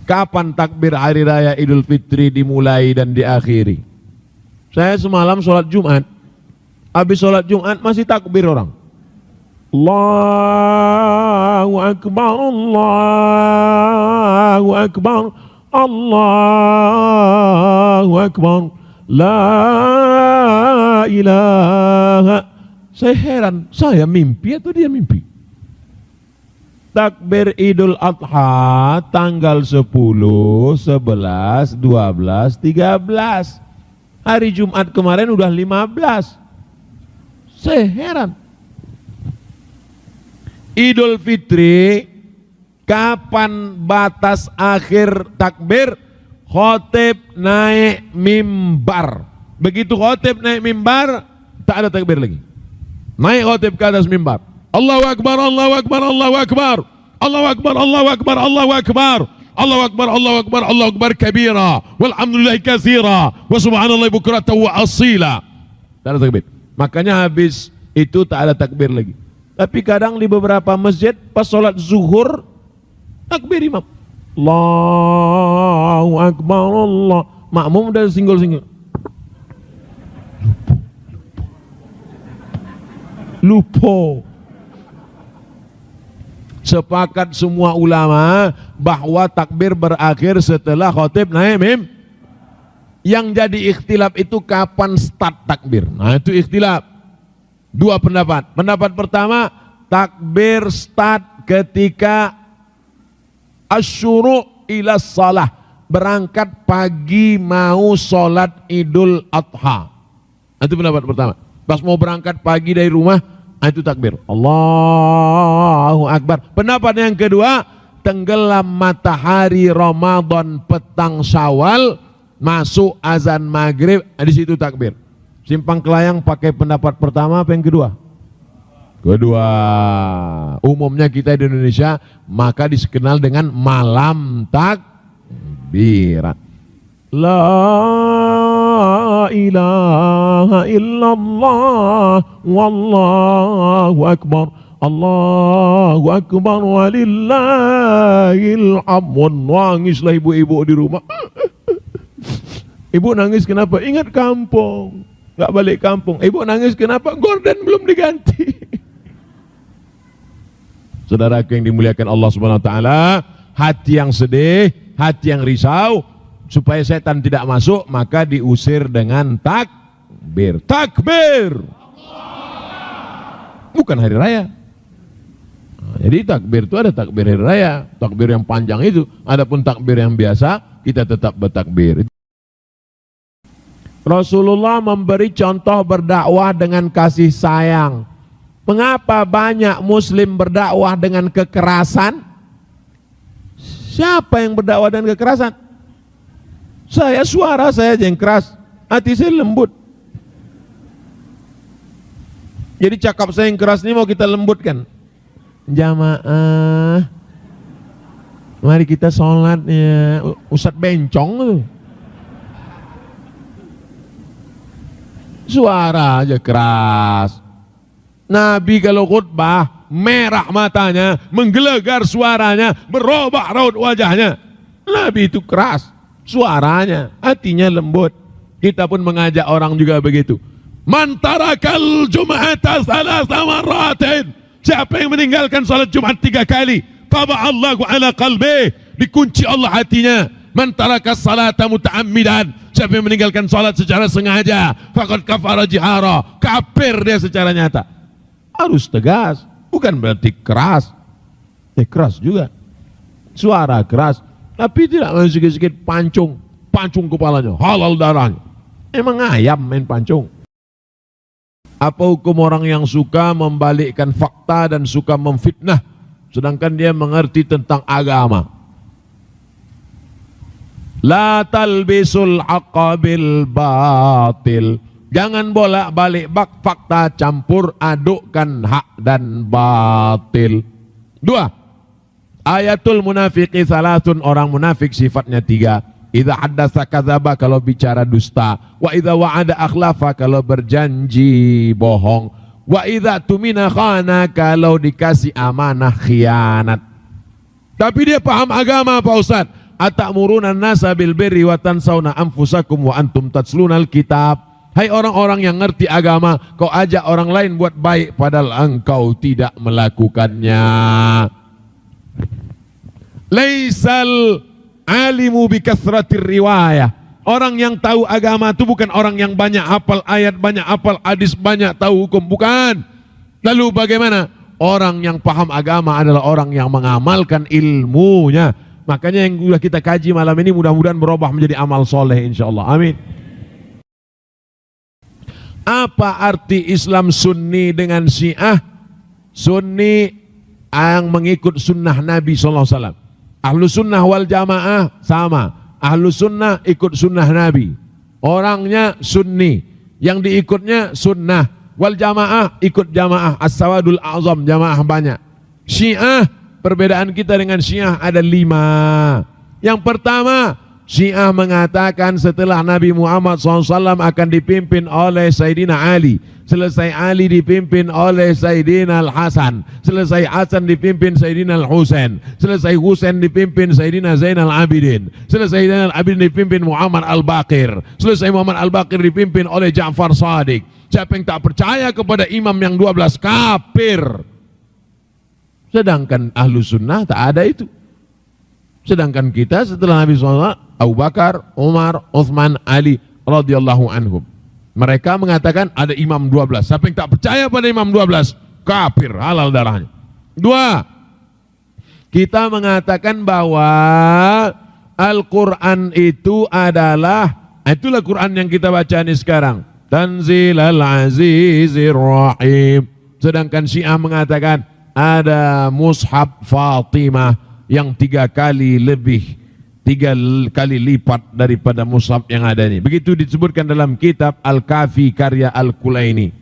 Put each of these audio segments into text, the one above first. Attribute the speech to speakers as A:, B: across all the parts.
A: Kapan takbir hari raya Idul Fitri dimulai dan diakhiri? Saya semalam sholat Jumat, habis sholat Jumat masih takbir orang. Allahu Akbar, Allahu Akbar, Allahu Akbar, La ilaha. Saya heran, saya mimpi atau dia mimpi? Takbir Idul Adha tanggal 10, 11, 12, 13. Hari Jumat kemarin udah 15. Saya heran. Idul Fitri, kapan batas akhir takbir? Khotib naik mimbar. Begitu khotib naik mimbar, tak ada takbir lagi. Naik khotib ke atas mimbar. Allahu Akbar, Allahu Akbar, Allahu Akbar, Allahu Akbar, Allahu Akbar, Allahu Akbar, Allahu Akbar, Allahu Akbar, Allahu Akbar kabira, walhamdulillahi katsira, wa subhanallahi bukratan wa asila. Tak ada takbir. Makanya habis itu tak ada takbir lagi. Tapi kadang di beberapa masjid pas sholat zuhur takbir imam. Allahu Akbar, Allah. Makmum udah singgul-singgul. Lupa. Sepakat semua ulama bahwa takbir berakhir setelah khotib naik mim. Yang jadi ikhtilaf itu kapan start takbir. Nah itu ikhtilaf. Dua pendapat. Pendapat pertama, takbir start ketika asyuru ila salah, berangkat pagi mau sholat Idul Adha. Itu pendapat pertama. Pas mau berangkat pagi dari rumah, itu takbir. Allahu Akbar. Pendapat yang kedua, tenggelam matahari Ramadan petang Syawal, masuk azan maghrib, di situ takbir. Simpang Kelayang pakai pendapat pertama apa yang kedua? Kedua. Umumnya kita di Indonesia maka dikenal dengan malam takbiran. La ilaha illallah wallahu akbar, Allahu akbar walillahil hamd. Nangislah ibu-ibu di rumah. Ibu nangis kenapa? Ingat kampung, gak balik kampung. Ibu nangis kenapa? Gorden belum diganti. Saudaraku yang dimuliakan Allah Subhanahu wa taala, hati yang sedih, hati yang risau, supaya setan tidak masuk, maka diusir dengan takbir. Takbir. Bukan hari raya. Nah, jadi takbir itu ada takbir hari raya, takbir yang panjang itu. Adapun takbir yang biasa, kita tetap bertakbir. Rasulullah memberi contoh berdakwah dengan kasih sayang. Mengapa banyak muslim berdakwah dengan kekerasan? Siapa yang berdakwah dengan kekerasan? Saya, suara saya aja yang keras, hati saya lembut. Jadi cakap saya yang keras ini mau kita lembutkan. Jamaah, mari kita sholat ya. Ustadz bencong tuh. Suara aja keras. Nabi kalau khutbah merah matanya, menggelegar suaranya, berubah raut wajahnya. Nabi itu keras suaranya, hatinya lembut. Kita pun mengajak orang juga begitu. Man tarakal jum'ata salasa marratin. Siapa yang meninggalkan salat Jumat 3 kali, taba Allahu ala qalbi, dikunci Allah hatinya. Man taraka salata muta'ammidan. Siapa yang meninggalkan salat secara sengaja, faqad kafara jihara, kafir dia secara nyata. Harus tegas, bukan berarti keras. Keras juga. Suara keras, tapi tidak main sedikit-sedikit pancung kepalanya, halal darahnya. Emang ayam main pancung. Apa hukum orang yang suka membalikkan fakta dan suka memfitnah, sedangkan dia mengerti tentang agama? La talbisul haqqa bil batil. Jangan bolak-balik fakta, campur adukkan hak dan batil. 2. Ayatul munafiqi salasun, orang munafik sifatnya 3. Idza haddatsa kadzaba, kalau bicara dusta. Wa idza wa'ada akhlafa, kalau berjanji bohong. Wa idza tumina khana, kalau dikasih amanah khianat. Tapi dia paham agama Pak Ustaz. Atamuruna an-nasa bil birri wa tansawna anfusakum wa antum tatlunal kitab. Hai orang-orang yang ngerti agama, kau ajak orang lain buat baik padahal engkau tidak melakukannya. Laisal alimu bi kathratir riwayah. Orang yang tahu agama itu bukan orang yang banyak hafal ayat, banyak hafal hadis, banyak tahu hukum, bukan. Lalu bagaimana? Orang yang paham agama adalah orang yang mengamalkan ilmunya. Makanya yang sudah kita kaji malam ini mudah-mudahan berubah menjadi amal soleh insyaallah. Amin. Apa arti Islam Sunni dengan Syiah? Sunni yang mengikut sunnah Nabi SAW. Ahlu sunnah wal jamaah sama. Ahlu sunnah ikut sunnah Nabi. Orangnya Sunni. Yang diikutnya sunnah. Wal jamaah ikut jamaah. As-sawadul a'zam, jamaah banyak. Syiah, perbedaan kita dengan Syiah ada 5. Yang pertama, Syiah mengatakan setelah Nabi Muhammad SAW akan dipimpin oleh Sayyidina Ali. Selesai Ali dipimpin oleh Sayyidina Al-Hasan. Selesai Hasan dipimpin Sayyidina Al-Husain. Selesai Husain dipimpin Sayyidina Zainal Abidin. Selesai Zainal Abidin dipimpin Muhammad Al-Baqir. Selesai Muhammad Al-Baqir dipimpin oleh Ja'far Shadiq. Siapa yang tak percaya kepada imam yang 12 kafir. Sedangkan ahlu sunnah tak ada itu. Sedangkan kita setelah Nabi SAW, Abu Bakar, Umar, Uthman, Ali radhiyallahu anhum. Mereka mengatakan ada imam 12. Siapa yang tak percaya pada imam 12, kafir, halal darahnya. 2. Kita mengatakan bahwa Al-Quran itu adalah, itulah Quran yang kita baca ini sekarang. Tanzilal Azizir Rahim. Sedangkan Syiah mengatakan ada Mushaf Fatimah yang 3 kali lipat daripada mushaf yang ada ini. Begitu disebutkan dalam kitab Al-Kafi karya Al-Kulaini.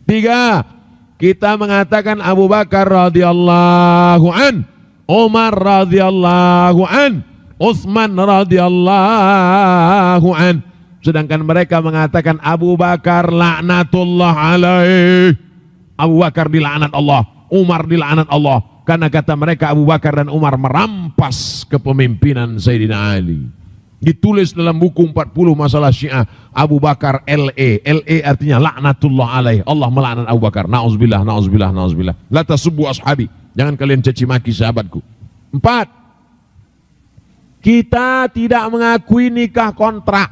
A: 3. Kita mengatakan Abu Bakar radhiyallahu an, Umar radhiyallahu an, Utsman radhiyallahu an. Sedangkan mereka mengatakan Abu Bakar laknatullah alaih. Abu Bakar dilaknat Allah, Umar dilaknat Allah. Karena kata mereka Abu Bakar dan Umar merampas kepemimpinan Sayyidina Ali. Ditulis dalam buku 40 masalah Syiah, Abu Bakar LE. LE artinya laknatullah alaih. Allah melaknat Abu Bakar. Na'udzubillah, na'udzubillah, na'udzubillah. La tasubbu ashabi. Jangan kalian caci maki sahabatku. 4. Kita tidak mengakui nikah kontrak.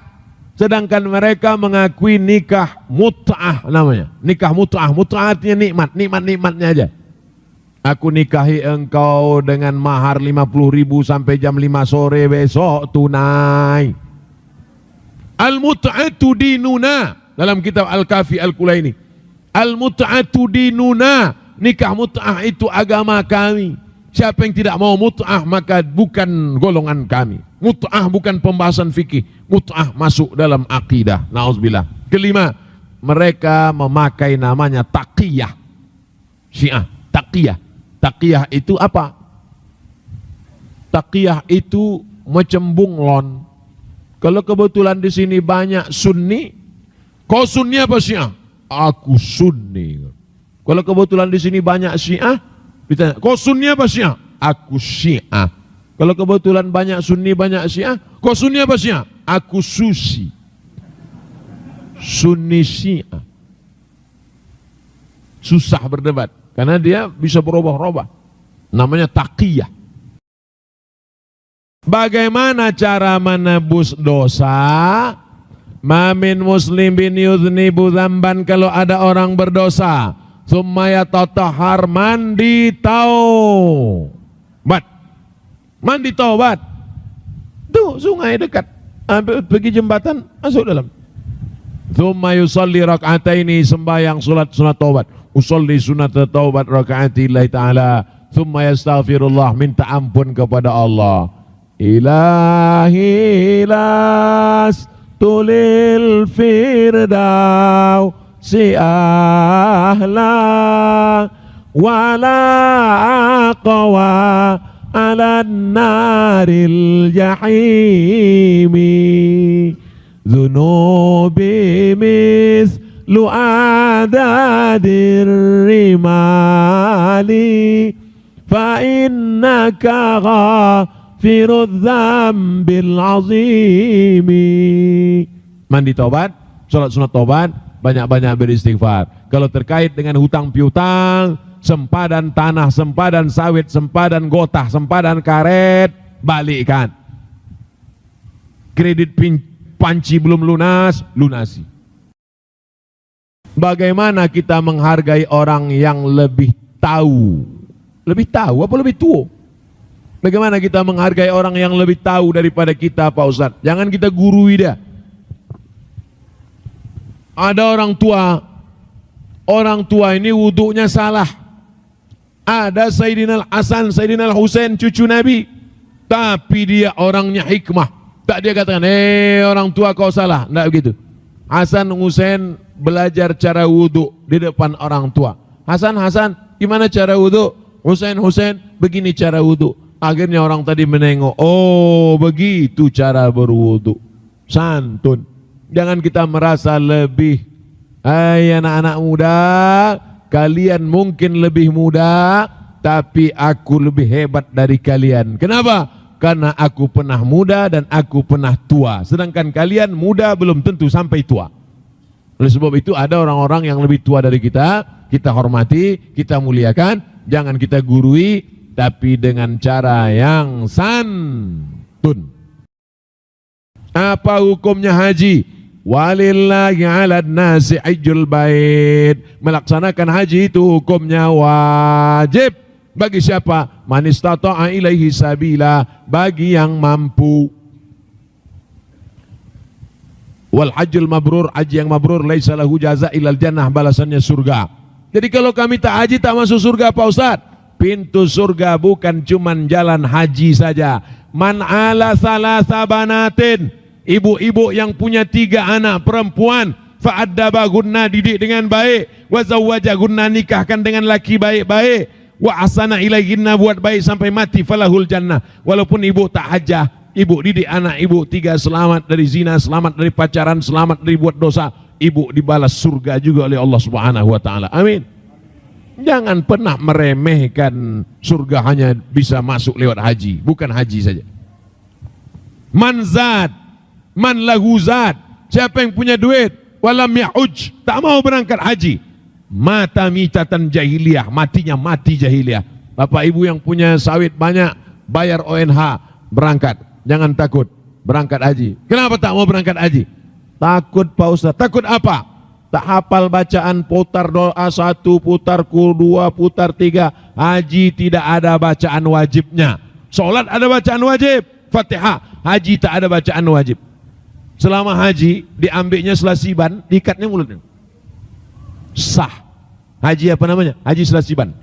A: Sedangkan mereka mengakui nikah mut'ah namanya. Nikah mut'ah. Mut'ah artinya nikmat. Nikmat-nikmatnya aja. Aku nikahi engkau dengan mahar 50.000 sampai jam 5 sore besok tunai. Al-mut'atu dinuna. Dalam kitab Al-Kafi Al-Kulaini. Al-mut'atu dinuna. Nikah mut'ah itu agama kami. Siapa yang tidak mau mut'ah maka bukan golongan kami. Mut'ah bukan pembahasan fikih. Mut'ah masuk dalam akidah. Na'udzubillah. 5. Mereka memakai namanya taqiyah. Syiah. Taqiyah. Taqiyah itu apa? Taqiyah itu macam bunglon. Kalau kebetulan di sini banyak Sunni, kau Sunni apa Syiah? Aku Sunni. Kalau kebetulan di sini banyak Syiah, ditanya, kau Sunni apa Syiah? Aku Syiah. Kalau kebetulan banyak Sunni banyak Syiah, kau Sunni apa Syiah? Aku Susi. Sunni Syiah. Susah berdebat. Karena dia bisa berubah-ubah. Namanya taqiyah. Bagaimana cara menebus dosa? Ma min muslimin yudhnibu dzamban, kalau ada orang berdosa, tsumma yatatahhar, mandi taubat. Mandi taubat. Tuh sungai dekat. Pergi jembatan, masuk dalam. Tsumma yusalli rak'ataini, sembahyang salat sunat taubat. Usolli sunat taubat rakaati lillahi ta'ala. Thumma yastaghfirullah, minta ampun kepada Allah. Ilahi las tulil firdaw si ahla wala aqwa ala naril jahimi dhunubi mislu adadir rimali fa innaka Maghfirudz dzambil azimi. Mandi tobat, sholat sunat tobat, banyak-banyak beristighfar. Kalau terkait dengan hutang piutang, sempadan tanah, sempadan sawit, sempadan gotah, sempadan karet, balikkan. Kredit panci belum lunas, lunasi. Bagaimana kita menghargai orang yang lebih tahu? Lebih tahu apa lebih tua? Bagaimana kita menghargai orang yang lebih tahu daripada kita, Pak Ustadz? Jangan kita gurui dia. Ada orang tua ini wudunya salah. Ada Sayyidina Hasan, Sayyidina Husain, cucu Nabi, tapi dia orangnya hikmah. Tak dia katakan, orang tua kau salah. Tidak begitu. Hasan Husain belajar cara wudu di depan orang tua. Hasan, gimana cara wudu? Husain, begini cara wudu. Akhirnya orang tadi menengok, oh begitu cara berwudu. Santun. Jangan kita merasa lebih. Hai anak-anak muda, kalian mungkin lebih muda, tapi aku lebih hebat dari kalian. Kenapa? Karena aku pernah muda dan aku pernah tua. Sedangkan kalian muda belum tentu sampai tua. Oleh sebab itu ada orang-orang yang lebih tua dari kita hormati, kita muliakan. Jangan kita gurui, tapi dengan cara yang santun. Apa hukumnya haji? Walillahi 'alan nasi hajjul bait. Melaksanakan haji itu hukumnya wajib. Bagi siapa? Man istata'a ilaihi sabila, bagi yang mampu. Wal hajjul mabrur, haji yang mabrur laisa lahu jaza ilal jannah, balasannya surga. Jadi kalau kami tak haji tak masuk surga, Pak Ustadz. Pintu surga bukan cuman jalan haji saja. Man ala salasa banatin, ibu-ibu yang punya 3 anak perempuan, fa'addabahunna, didik dengan baik, wa zawwajahunna, nikahkan dengan laki baik-baik, wa asana ilaihinna, buat baik sampai mati, falahul jannah. Walaupun ibu tak hajah, ibu didik anak ibu 3 selamat dari zina, selamat dari pacaran, selamat dari buat dosa, ibu dibalas surga juga oleh Allah Subhanahu wa taala. Amin. Jangan pernah meremehkan surga hanya bisa masuk lewat haji, bukan haji saja. Man zad, man lahu zad, siapa yang punya duit, walam ya'uj, tak mau berangkat haji, mata mitatan jahiliyah, matinya mati jahiliyah. Bapak ibu yang punya sawit banyak, bayar ONH, berangkat. Jangan takut berangkat haji. Kenapa tak mau berangkat haji? Takut, Pak Ustaz. Takut apa? Tak hafal bacaan, putar doa 1, putar 2, putar 3. Haji tidak ada bacaan wajibnya. Sholat ada bacaan wajib, Fatihah. Haji tak ada bacaan wajib. Selama haji diambilnya selasiban, diikatnya mulutnya. Sah. Haji apa namanya? Haji selasiban.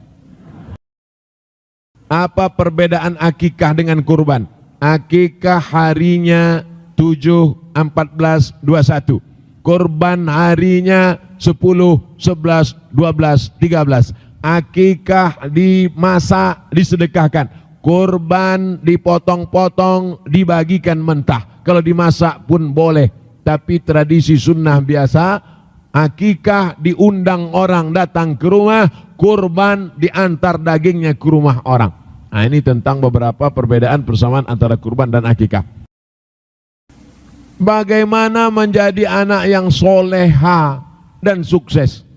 A: Apa perbedaan akikah dengan kurban? Akikah harinya 7, 14, 21. Kurban harinya 10, 11, 12, 13. Akikah dimasak, disedekahkan. Kurban dipotong-potong, dibagikan mentah. Kalau dimasak pun boleh. Tapi tradisi sunnah biasa, akikah diundang orang datang ke rumah, kurban diantar dagingnya ke rumah orang. Nah, ini tentang beberapa perbedaan persamaan antara kurban dan akikah. Bagaimana menjadi anak yang soleha dan sukses?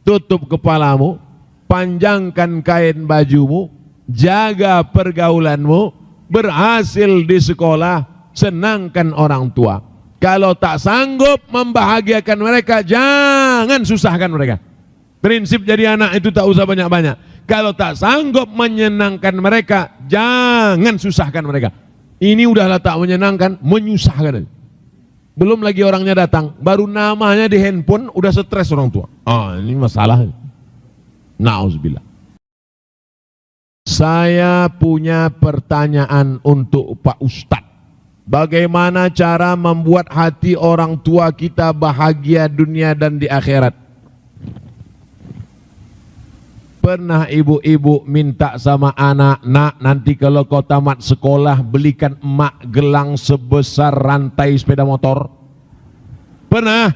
A: Tutup kepalamu, panjangkan kain bajumu, jaga pergaulanmu, berhasil di sekolah, senangkan orang tua. Kalau tak sanggup membahagiakan mereka, jangan susahkan mereka. Prinsip jadi anak itu tak usah banyak-banyak. Kalau tak sanggup menyenangkan mereka, jangan susahkan mereka. Ini udahlah tak menyenangkan, menyusahkan. Belum lagi orangnya datang, baru namanya di handphone udah stres orang tua. Ini masalah. Na'udzubillah. Saya punya pertanyaan untuk Pak Ustadz. Bagaimana cara membuat hati orang tua kita bahagia dunia dan di akhirat? Pernah ibu-ibu minta sama anak, nak nanti kalau kau tamat sekolah belikan emak gelang sebesar rantai sepeda motor? Pernah?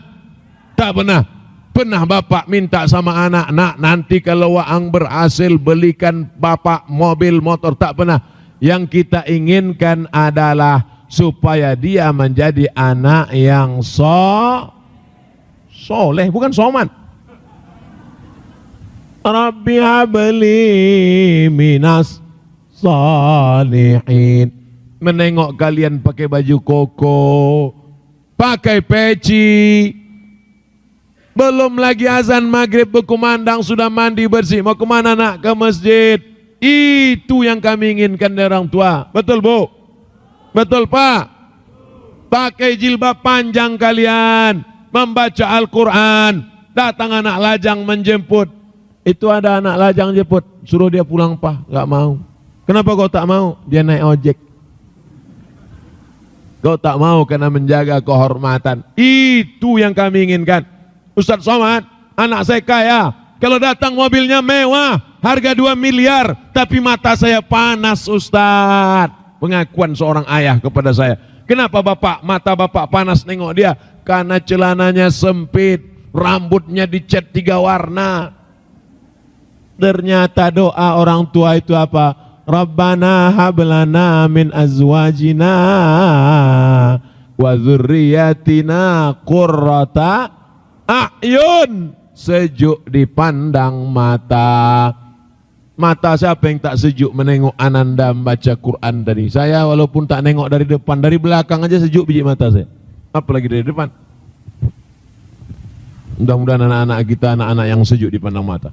A: Tak pernah. Pernah bapak minta sama anak, nak nanti kalau Waang berhasil belikan bapak mobil motor? Tak pernah. Yang kita inginkan adalah supaya dia menjadi anak yang soleh, bukan soman. Rabbi habli minas salihin. Menengok kalian pakai baju koko, pakai peci, belum lagi azan maghrib berkumandang sudah mandi bersih, mau kemana nak? Ke masjid. Itu yang kami inginkan dari orang tua. Betul Bu? Betul Pak? Pakai jilbab panjang kalian, membaca Al-Quran, datang anak lajang menjemput. Itu ada anak lajang jemput, suruh dia pulang Pak, gak mau. Kenapa kau tak mau? Dia naik ojek. Kau tak mau karena menjaga kehormatan. Itu yang kami inginkan. Ustaz Somad, anak saya kaya, kalau datang mobilnya mewah, harga 2 miliar, tapi mata saya panas Ustaz. Pengakuan seorang ayah kepada saya. Kenapa bapak, mata bapak panas nengok dia? Karena celananya sempit, rambutnya dicat 3 warna. Ternyata doa orang tua itu apa? Rabbana hablana min azwajina wa dzurriyyatina qurrata a'yun. Sejuk dipandang mata. Mata siapa yang tak sejuk menengok Ananda membaca Quran tadi? Saya walaupun tak nengok dari depan, dari belakang aja sejuk biji mata saya. Apalagi dari depan. Mudah-mudahan anak-anak kita anak-anak yang sejuk dipandang mata.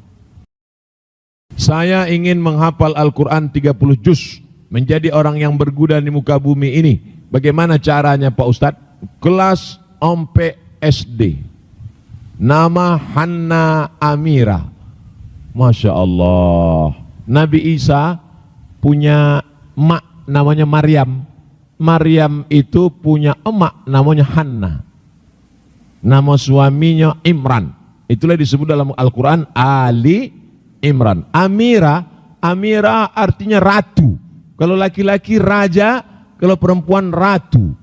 A: Saya ingin menghafal Al-Quran 30 juz, menjadi orang yang berguna di muka bumi ini. Bagaimana caranya Pak Ustadz? Kelas ompe SD. Nama Hanna Amira. Masya Allah. Nabi Isa punya emak namanya Maryam. Maryam itu punya emak namanya Hanna. Nama suaminya Imran. Itulah disebut dalam Al-Quran Ali Imran. Amira, Amira artinya ratu. Kalau laki-laki raja, kalau perempuan ratu.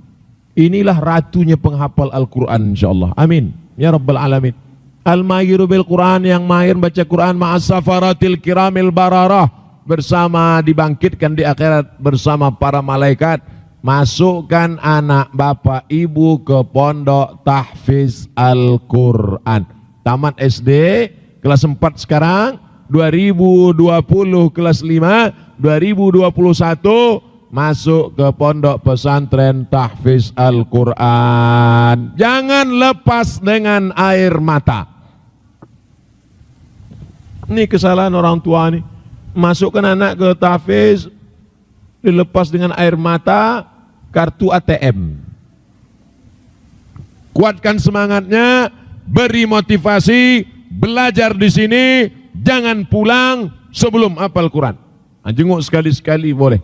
A: Inilah ratunya penghafal Al-Quran insyaAllah. Amin. Ya Rabbal Alamin. Al-Mahiru bil Quran, yang mahir baca Quran, ma'as safaratil kiramil bararah, bersama dibangkitkan di akhirat bersama para malaikat. Masukkan anak bapak ibu ke pondok tahfiz Al-Quran. Tamat SD, kelas 4 sekarang, 2020 kelas 5, 2021 masuk ke pondok pesantren tahfiz Al-Quran. Jangan lepas dengan air mata. Ini kesalahan orang tua nih. Masukkan anak ke tahfiz, dilepas dengan air mata, kartu ATM. Kuatkan semangatnya, beri motivasi, belajar di sini, jangan pulang sebelum hafal Quran. Jenguk sekali-sekali boleh.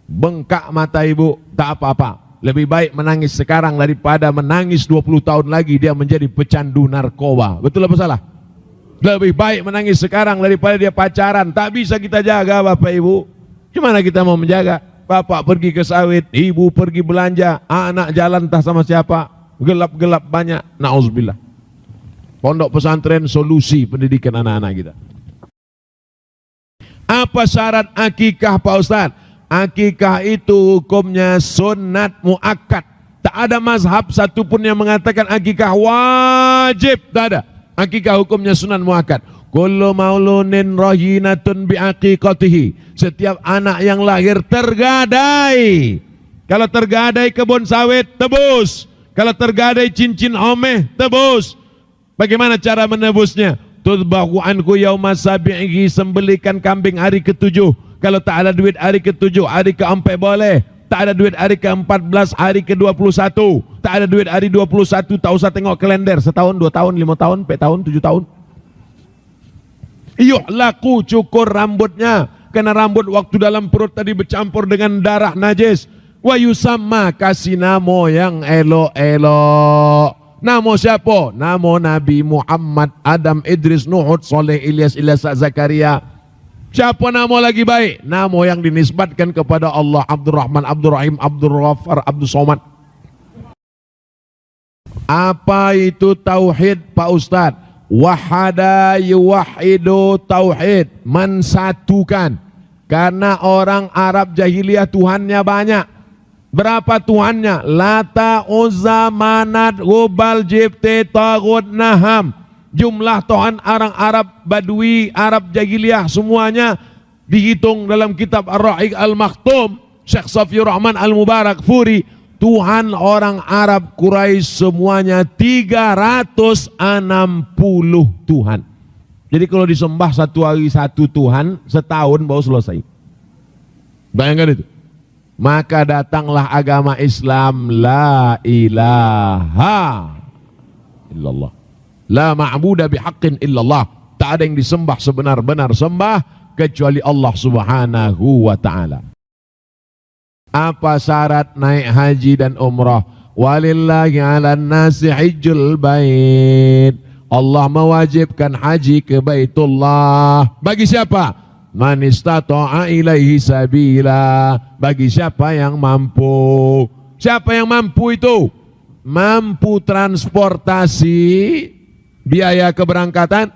A: Bengkak mata ibu, tak apa-apa. Lebih baik menangis sekarang daripada menangis 20 tahun lagi dia menjadi pecandu narkoba. Betul apa salah? Lebih baik menangis sekarang daripada dia pacaran. Tak bisa kita jaga Bapak Ibu. Gimana kita mau menjaga? Bapak pergi ke sawit, ibu pergi belanja, anak jalan entah sama siapa. Gelap-gelap banyak. Na'udzubillah. Pondok pesantren solusi pendidikan anak-anak kita. Apa syarat akikah Pak Ustadz? Akikah itu hukumnya sunat muakkad. Tak ada mazhab satupun yang mengatakan akikah wajib. Tak ada. Akikah hukumnya sunat muakkad. Kullu maulunin rahinatun biaqiqatihi. Setiap anak yang lahir tergadai. Kalau tergadai kebun sawit, tebus. Kalau tergadai cincin omeh, tebus. Bagaimana cara menebusnya? Tudbahu anku yauma sabi'ihi, sembelikan kambing hari ke-7. Kalau tak ada duit hari ke-7, hari ke-4 boleh. Tak ada duit hari ke-14, hari ke-21. Tak ada duit hari 21, tak usah tengok kalender. Setahun, 2 tahun, 5 tahun, 4 tahun, 7 tahun. Yuhlaku, cukur rambutnya. Karena rambut waktu dalam perut tadi bercampur dengan darah najis. Wa yusamma, kasih nama yang elok-elok. Nama siapa? Nama Nabi Muhammad, Adam, Idris, Nuh, Saleh, Ilyas, Zakaria. Siapa nama lagi baik? Nama yang dinisbatkan kepada Allah. Abdul Rahman, Abdul Rahim, Abdul Ghafar, Abdul Somad. Apa itu tauhid Pak Ustadz? Wahada yuwahidu tauhid, mensatukan. Karena orang Arab jahiliyah Tuhannya banyak. Berapa Tuhannya? Lata, Uzza, Manat, Hubal, Jibti, Tagut, Naham. Jumlah Tuhan orang Arab Badui, Arab jahiliyah semuanya dihitung dalam kitab Ar-Ra'iq Al-Maktum, Syekh Safiur Rahman Al-Mubarak Furi. Tuhan orang Arab Quraisy semuanya 360 Tuhan. Jadi kalau disembah satu hari satu Tuhan, setahun baru selesai. Bayangkan itu. Maka datanglah agama Islam, la ilaha illallah. La ma'budu bihaqqin illallah. Tak ada yang disembah sebenar-benar sembah kecuali Allah Subhanahu wa taala. Apa syarat naik haji dan umrah? Walillahi 'alan nasi hajjul bait. Allah mewajibkan haji ke Baitullah. Bagi siapa? Man istata'a ilaihi sabila. Bagi siapa yang mampu. Siapa yang mampu itu? Mampu transportasi, biaya keberangkatan,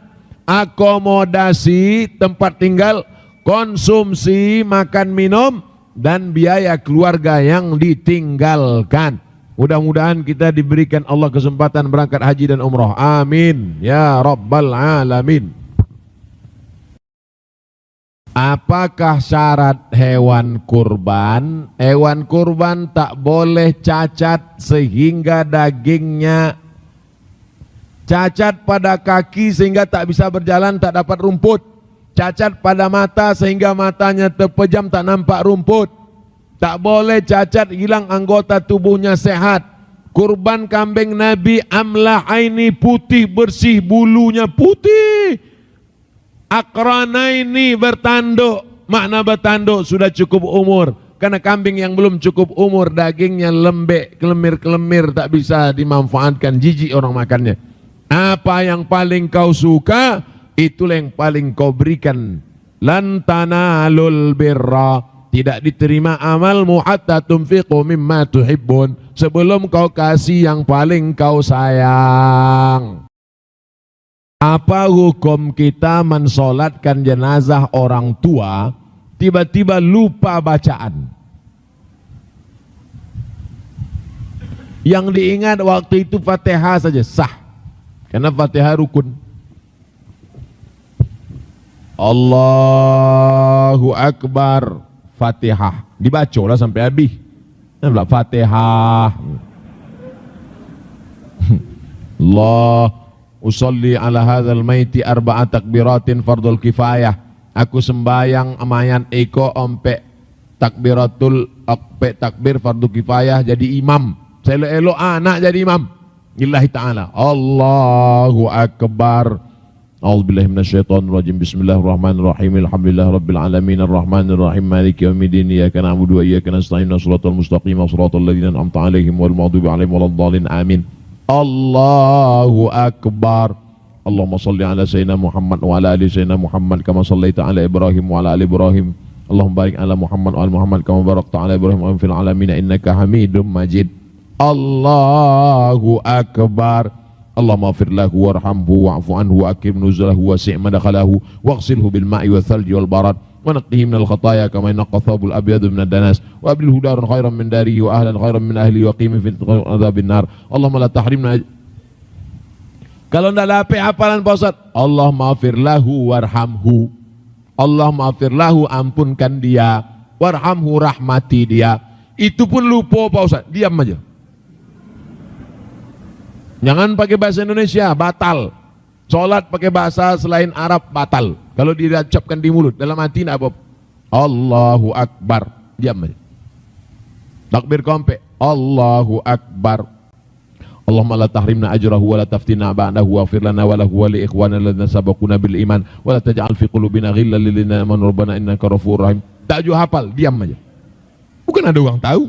A: akomodasi, tempat tinggal, konsumsi, makan minum, dan biaya keluarga yang ditinggalkan. Mudah-mudahan kita diberikan Allah kesempatan berangkat haji dan umrah. Amin ya rabbal alamin. Apakah syarat hewan kurban? Hewan kurban tak boleh cacat sehingga dagingnya cacat pada kaki sehingga tak bisa berjalan, tak dapat rumput. Cacat pada mata sehingga matanya terpejam, tak nampak rumput. Tak boleh cacat, hilang anggota tubuhnya sehat. Kurban kambing Nabi amlahaini, putih bersih, bulunya putih. Akranaini, bertanduk. Makna bertanduk sudah cukup umur. Karena kambing yang belum cukup umur dagingnya lembek, kelemir-kelemir, tak bisa dimanfaatkan, jijik orang makannya. Apa yang paling kau suka, itulah yang paling kau berikan. Lan tanalul birra, tidak diterima amalmu hatta tunfiqu mimma tuhibbun, sebelum kau kasih yang paling kau sayang. Apa hukum kita mensolatkan jenazah orang tua tiba-tiba lupa bacaan? Yang diingat waktu itu Fatihah saja sah, karena Fatihah rukun. Allahu Akbar, Fatihah dibacalah sampai habis. Fatihah. Allah usolli ala hadzal maiti arba'a takbiratin fardul kifayah. Aku sembayang mayat eko ompe takbiratul ompe takbir fardu kifayah jadi imam. Selo-elo anak jadi imam. Lillahi ta'ala. Allahu Akbar. A'udzubillahi minasyaitonir rajim. Bismillahirrahmanirrahim. Alhamdulillahi rabbil alamin arrahmanir rahim maliki yaumiddin. Iyyaka na'budu wa iyyaka nasta'in. Shiratal mustaqim shiratal ladzina an'amta 'alaihim ghairil maghdubi 'alaihim waladdallin. Amin. Allahu Akbar. Allahumma salli ala sayyidina Muhammad wa ala ali sayyidina Muhammad kama sallaita ala Ibrahim wa ala ali Ibrahim. Allahumma barik ala Muhammad wa ala Muhammad kama barakta ala Ibrahim wa fil alamin innaka Hamidum Majid. Allahu Akbar. Allahumma ighfir lahu warhamhu wa'fu anhu wa akrim nuzulahu wa si' madkhalahu waghsilhu bil ma'i wal thalji wal barad wa naqqihi minal khataaya kama yanqa thawbul abyadu minad danas wa abilhu daran khairan min darihi wa ahlan khairan min ahlihi wa qimi fi adzabin nar. Allahumma la tahrimna. Kalau tidak dapat hafalan Pak Ustaz, Allahumma ighfir lahu warhamhu. Allahumma ighfir lahu, ampunkan dia, warhamhu, rahmati dia. Itu pun lupa Pak Ustaz, diam aja. Jangan pakai bahasa Indonesia, batal. Sholat pakai bahasa selain Arab, batal. Kalau diucapkan di mulut, dalam hati tidak apa. Allahu Akbar, diam aja. Takbir kompe, Allahu Akbar. Allahumma la tahrimna ajrahu wa la taftina ba'dahu wa ighfir lana wa lahu wa li ikhwana alladziina sabaquna bil iman wa la taj'al fi qulubina ghillan lil ladzina amanu rabbana innaka ghafurur rahim. Tak juga hafal, diam aja. Bukan ada orang tahu.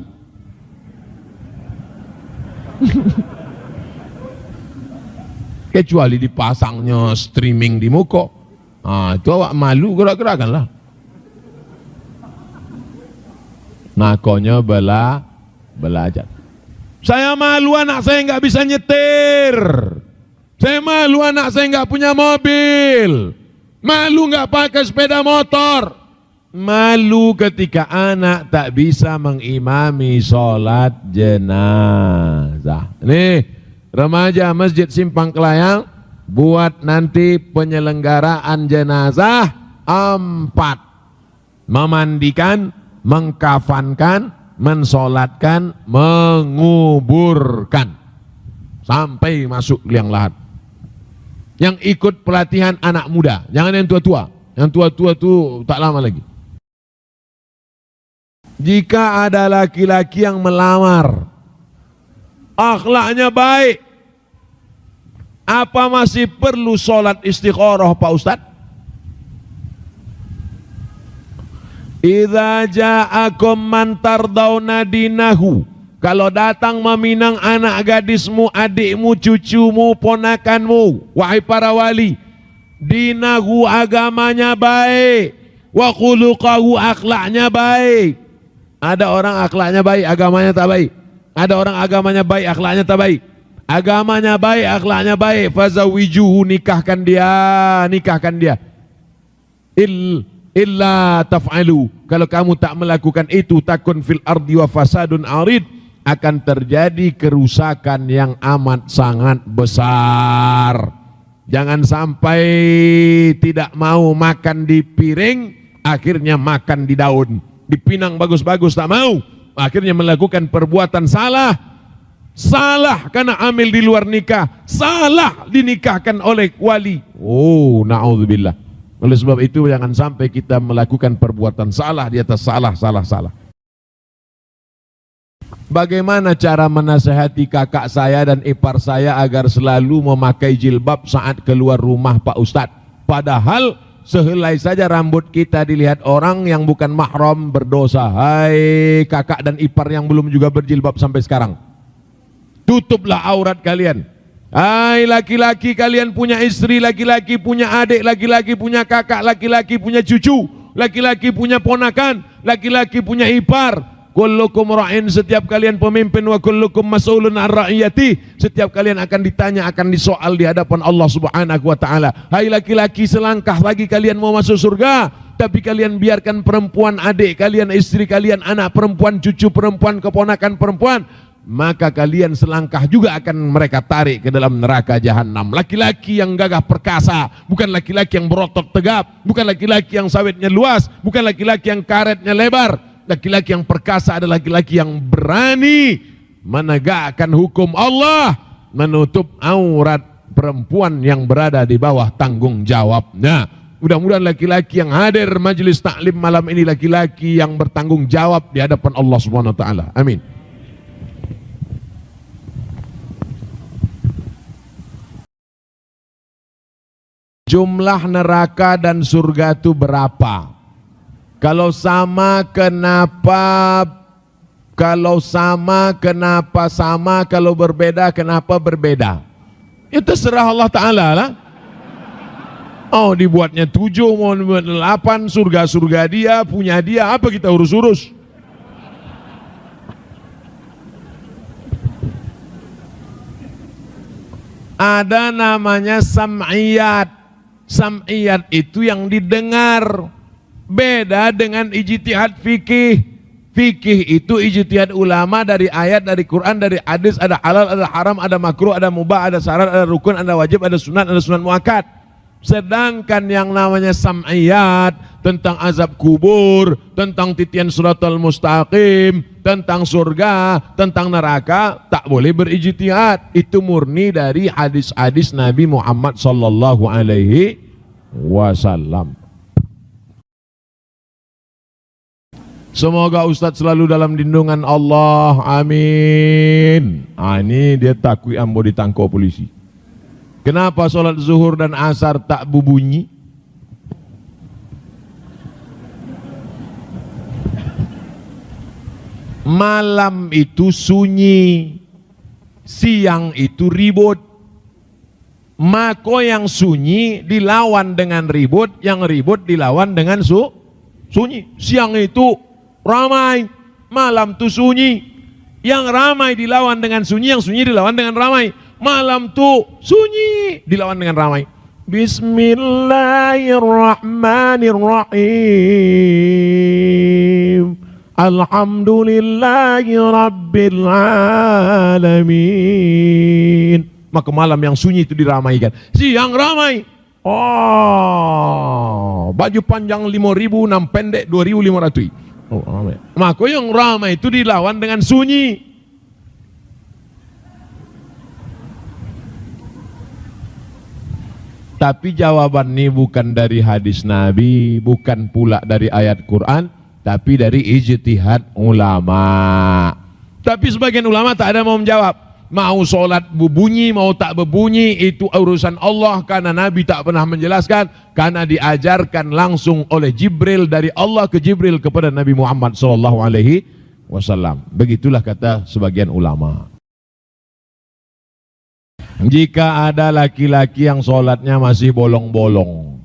A: Kecuali dipasangnya streaming di muka. Itu awak malu gerak-gerakan lah. Nakonya belajar. Saya malu anak saya nggak bisa nyetir. Saya malu anak saya nggak punya mobil. Malu nggak pakai sepeda motor. Malu ketika anak tak bisa mengimami sholat jenazah. Nih, remaja Masjid Simpang Kelayang buat nanti penyelenggaraan jenazah 4. Memandikan, mengkafankan, mensolatkan, menguburkan sampai masuk liang lahat. Yang ikut pelatihan anak muda, jangan yang tua-tua. Yang tua-tua itu tak lama lagi. Jika ada laki-laki yang melamar, akhlaknya baik, apa masih perlu sholat istikharah Pak Ustadz? Idza ja'akum man tardawna dinahu, kalau datang meminang anak gadismu, adikmu, cucumu, ponakanmu, wahai para wali, dinahu agamanya baik, wa khuluqahu akhlaknya baik. Ada orang akhlaknya baik, agamanya tak baik. Ada orang agamanya baik, akhlaknya tak baik. Agamanya baik, akhlaknya baik, fazawijuhu, nikahkan dia. Illa taf'alu, kalau kamu tak melakukan itu, takun fil ardi wa fasadun arid, akan terjadi kerusakan yang amat sangat besar. Jangan sampai tidak mau makan di piring, akhirnya makan di daun. Dipinang bagus-bagus tak mau, akhirnya melakukan perbuatan salah. Salah karena hamil di luar nikah, salah dinikahkan oleh wali. Oh, na'udzubillah. Oleh sebab itu jangan sampai kita melakukan perbuatan salah di atas salah. Bagaimana cara menasehati kakak saya dan ipar saya agar selalu memakai jilbab saat keluar rumah Pak Ustadz? Padahal sehelai saja rambut kita dilihat orang yang bukan mahram berdosa. Hai kakak dan ipar yang belum juga berjilbab sampai sekarang, tutuplah aurat kalian. Hai laki-laki, kalian punya istri, laki-laki punya adik, laki-laki punya kakak, laki-laki punya cucu, laki-laki punya ponakan, laki-laki punya ipar. Kullukum ra'in, setiap kalian pemimpin, wa kullukum mas'ulun an ra'iyati, setiap kalian akan ditanya, akan disoal di hadapan Allah Subhanahu wa taala. Hai laki-laki, selangkah lagi kalian mau masuk surga, tapi kalian biarkan perempuan adik kalian, istri kalian, anak perempuan, cucu perempuan, keponakan perempuan, maka kalian selangkah juga akan mereka tarik ke dalam neraka jahanam. Laki-laki yang gagah perkasa, bukan laki-laki yang berotot tegap, bukan laki-laki yang sawitnya luas, bukan laki-laki yang karetnya lebar. Laki-laki yang perkasa adalah laki-laki yang berani menegakkan hukum Allah, menutup aurat perempuan yang berada di bawah tanggung jawabnya. Mudah-mudahan laki-laki yang hadir majelis taklim malam ini laki-laki yang bertanggung jawab di hadapan Allah Subhanahu wa taala. Amin. Jumlah neraka dan surga itu berapa? Kalau sama kenapa? Kalau sama kenapa sama? Kalau berbeda kenapa berbeda? Itu terserah Allah Ta'ala lah. Oh dibuatnya 7, mau dibuat 8, surga-surga dia, punya dia, apa kita urus-urus? Ada namanya sam'iyat. Sam'iyat itu yang didengar. Beda dengan ijtihad fikih. Fikih itu ijtihad ulama dari ayat, dari Quran, dari hadis, ada halal, ada haram, ada makruh, ada mubah, ada syarat, ada rukun, ada wajib, ada sunat muakkad. Sedangkan yang namanya sam'iyat, tentang azab kubur, tentang titian siratal mustaqim, tentang surga, tentang neraka, tak boleh berijtihad. Itu murni dari hadis-hadis Nabi Muhammad sallallahu alaihi wasallam. Semoga Ustadz selalu dalam lindungan Allah, amin. Ini dia takwi ambo ditangkap polisi. Kenapa sholat zuhur dan asar tak berbunyi? Malam itu sunyi, siang itu ribut. Maka yang sunyi dilawan dengan ribut, yang ribut dilawan dengan sunyi. Siang itu ramai, malam itu sunyi. Yang ramai dilawan dengan sunyi, yang sunyi dilawan dengan ramai. Malam itu sunyi dilawan dengan ramai. Bismillahirrahmanirrahim. Alhamdulillahi Rabbil Alamin. Maka malam yang sunyi itu diramaikan. Siang ramai. Oh, baju panjang 5.000, nam pendek 2.500. Oh, ramai. Maka yang ramai itu dilawan dengan sunyi. Tapi jawaban ini bukan dari hadis Nabi, bukan pula dari ayat Quran, tapi dari ijtihad ulama. Tapi sebagian ulama tak ada mau menjawab. Mau solat berbunyi, mau tak berbunyi, itu urusan Allah, karena Nabi tak pernah menjelaskan, karena diajarkan langsung oleh Jibril dari Allah ke Jibril kepada Nabi Muhammad SAW. Begitulah kata sebagian ulama. Jika ada laki-laki yang sholatnya masih bolong-bolong,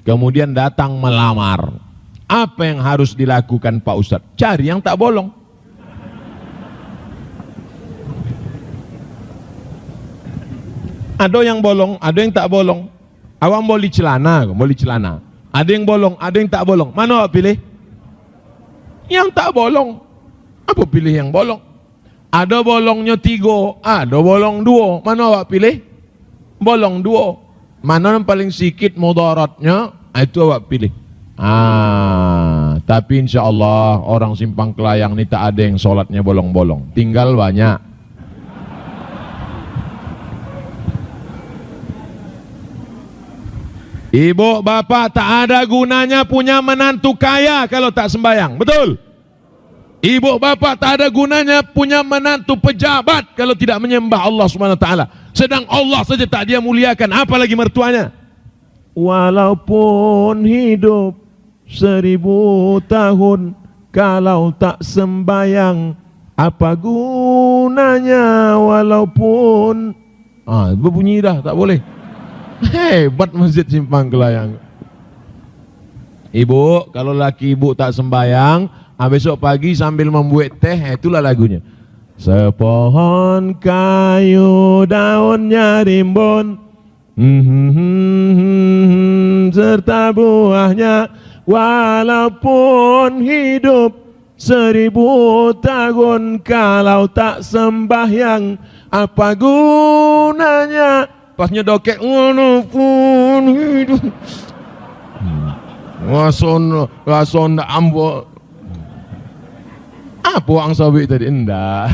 A: kemudian datang melamar, apa yang harus dilakukan Pak Ustadz? Cari yang tak bolong. Ada yang bolong, ada yang tak bolong. Awak boleh celana. Ada yang bolong, ada yang tak bolong. Mana awak pilih? Yang tak bolong. Apa pilih yang bolong? Ada bolongnya 3, ada bolong 2. Mana awak pilih? Bolong 2. Mana yang paling sikit mudaratnya, itu awak pilih. Tapi insya Allah orang Simpang Kelayang ini tak ada yang sholatnya bolong-bolong. Tinggal banyak. Ibu bapak tak ada gunanya punya menantu kaya kalau tak sembahyang. Betul? Ibu bapak tak ada gunanya punya menantu pejabat kalau tidak menyembah Allah SWT. Sedang Allah saja tak dia muliakan, apalagi mertuanya. Walaupun hidup 1000 tahun, kalau tak sembahyang, apa gunanya? Walaupun berbunyi dah, tak boleh. Hebat Masjid Simpang Kelayang. Ibu, kalau laki ibu tak sembahyang, besok pagi sambil membuat teh, itulah lagunya. Sepohon kayu daunnya rimbun, serta buahnya, walaupun hidup 1000 tahun, kalau tak sembahyang, apa gunanya? Pasnya dokek, walaupun hidup. Wason ambo. Apa ang sabi tadi? Enggak.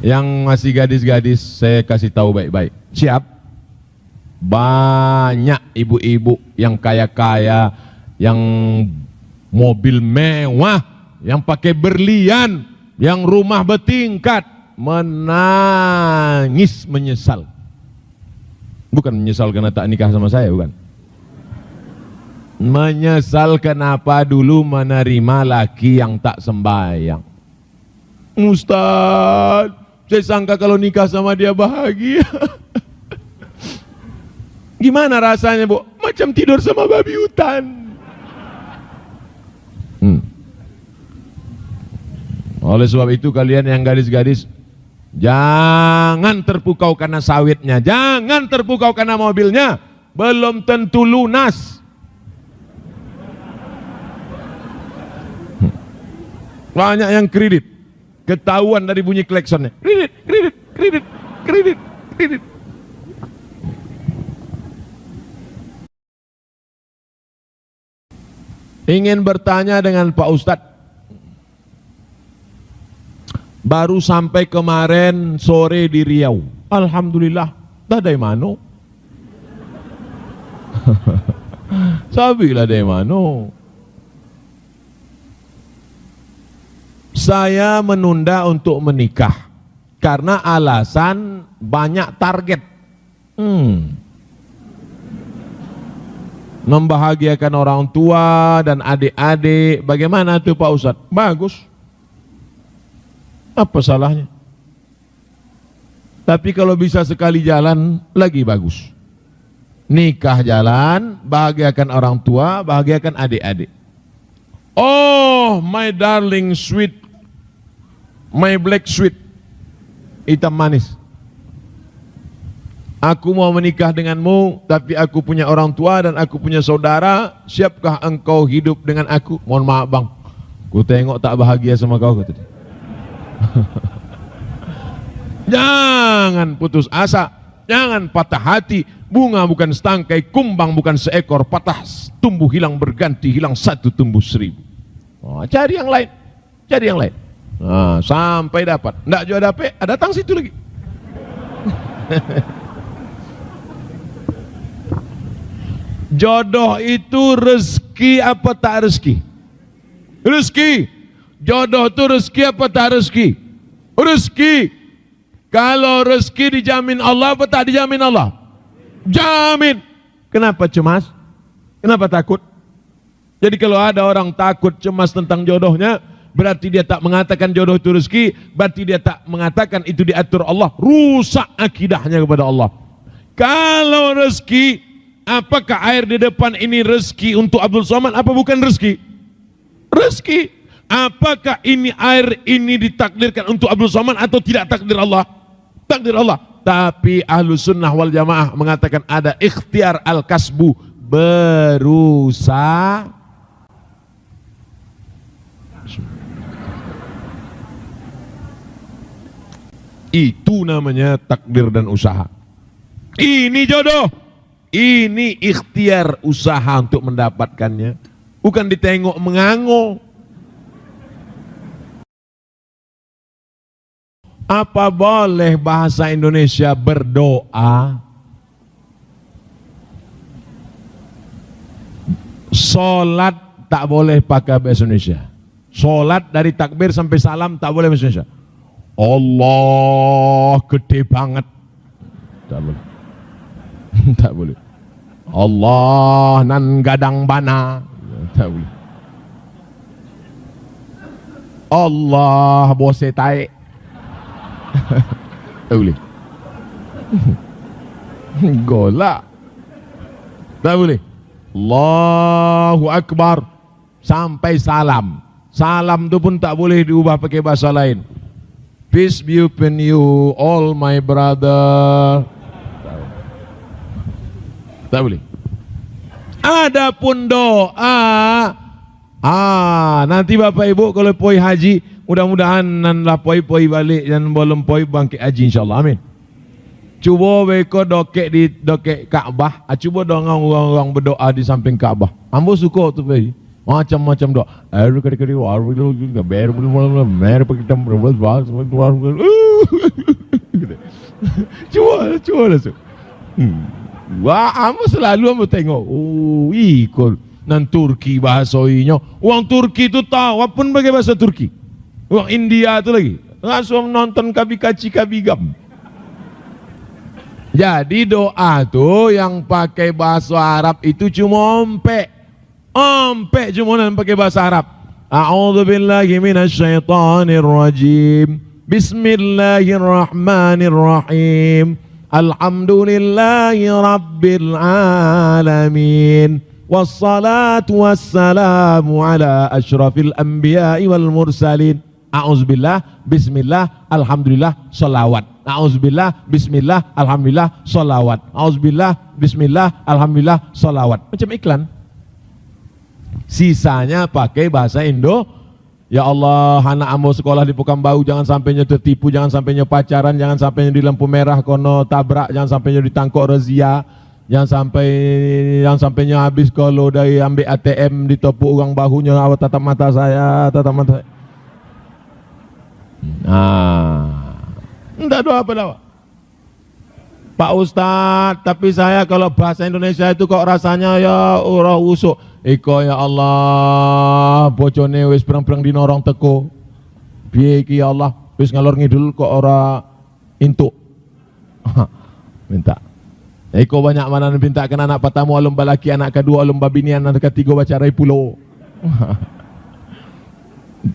A: Yang masih gadis-gadis saya kasih tahu baik-baik. Siap? Banyak ibu-ibu yang kaya-kaya, yang mobil mewah, yang pakai berlian, yang rumah bertingkat, menangis menyesal. Bukan menyesal karena tak nikah sama saya, bukan. Menyesal kenapa dulu menerima laki yang tak sembahyang. Ustaz, saya sangka kalau nikah sama dia bahagia. Gimana rasanya, Bu? Macam tidur sama babi hutan. Oleh sebab itu kalian yang gadis-gadis, jangan terpukau karena sawitnya, jangan terpukau karena mobilnya, belum tentu lunas. Banyak yang kredit, ketahuan dari bunyi kleksonnya. Kredit. Ingin bertanya dengan Pak Ustadz. Baru sampai kemarin sore di Riau. Alhamdulillah, dah dari mana? Sabilah dari mana? Saya menunda untuk menikah karena alasan banyak target. Membahagiakan orang tua dan adik-adik. Bagaimana tuh Pak Ustadz? Bagus. Apa salahnya? Tapi kalau bisa sekali jalan, lagi bagus. Nikah jalan, bahagiakan orang tua, bahagiakan adik-adik. Oh, my darling sweet, my black sweet, hitam manis. Aku mau menikah denganmu, tapi aku punya orang tua dan aku punya saudara. Siapkah engkau hidup dengan aku? Mohon maaf bang, ku tengok tak bahagia sama kau kata dia. Jangan putus asa, jangan patah hati. Bunga bukan setangkai, kumbang bukan seekor, patah tumbuh hilang berganti, hilang satu tumbuh seribu. Oh, cari yang lain, cari yang lain. Nah, sampai dapat. Nggak juga dapat, datang situ lagi. Jodoh itu rezeki apa tak rezeki? Rezeki. Jodoh itu rezeki apa tak rezeki? Rezeki. Kalau rezeki dijamin Allah apa tak dijamin Allah? Jamin. Kenapa cemas? Kenapa takut? Jadi kalau ada orang takut cemas tentang jodohnya, berarti dia tak mengatakan jodoh itu rezeki, berarti dia tak mengatakan itu diatur Allah, rusak akidahnya kepada Allah. Kalau rezeki, apakah air di depan ini rezeki untuk Abdul Somad? Apa bukan rezeki? Rezeki. Apakah ini air ini ditakdirkan untuk Abdul Somad atau tidak takdir Allah? Takdir Allah. Tapi Ahlus Sunnah wal Jamaah mengatakan ada ikhtiar al-kasbu, berusaha. Itu namanya takdir dan usaha. Ini jodoh. Ini ikhtiar usaha untuk mendapatkannya. Bukan ditengok mengango. Apa boleh bahasa Indonesia berdoa? Solat tak boleh pakai bahasa Indonesia. Solat dari takbir sampai salam tak boleh bahasa Indonesia. Allah gede banget. Tak boleh. Tak boleh. Allah nan gadang bana. Tak boleh. Allah bose tae. Tak boleh. Golak. Tak boleh. Allahu Akbar sampai salam. Salam tu pun tak boleh diubah pakai bahasa lain. Peace be upon you, all my brother. Tak boleh. Adapun doa, nanti Bapak Ibu kalau poi haji, mudah-mudahan nanlah poi balik dan belum poi bangkit haji insyaallah. Amin. Cuba beko dokek di dokek Kaabah, cuba dengan orang-orang berdoa di samping Kaabah. Ambo suka tu pergi. Macam-macam doa. Air kali-kali waru juga ber mer pakai tam berbahas bahas. Cuba langsung. Wah, ambo selalu ambo tengok. Oh, ikut nan Turki bahasoinya. Orang Turki tu tahu apa pun pakai bahasa Turki. Orang India tu lagi. Langsung nonton kabikaci kabigam. Jadi doa tu yang pakai bahasa Arab itu cuma ompek. Ompek cuma nan pakai bahasa Arab. A'udzubillahi minasyaitonir rajim. Bismillahirrahmanirrahim. Alhamdulillahi rabbil alamin. Wassalatu wassalamu ala asyrafil anbiya'i wal mursalin. A'udzubillah, bismillah, alhamdulillah, salawat. A'udzubillah, bismillah, alhamdulillah, salawat. A'udzubillah, bismillah, alhamdulillah, salawat. Macam iklan. Sisanya pakai bahasa Indo. Ya Allah, anak ambo sekolah di Pekanbaru jangan sampainya tertipu, jangan sampainya pacaran, jangan sampainya di lampu merah kono tabrak, jangan sampainya ditangkap razia, jangan sampainya habis kalau dari ambil ATM ditopuk orang bahunya, awak tatap mata saya, tatap mata. Enggak doa apa doa. Pak Ustadz, tapi saya kalau bahasa Indonesia itu kok rasanya ya urah usuk. Iko ya Allah, bocone wis perang-perang dino orang teko. Piye iki ya Allah, wis ngalor ngidul kok ora intuk. Minta. Iko banyak mana minta kan anak pertama lomba laki, anak kedua lomba bini, anak ketiga baca rai pulau.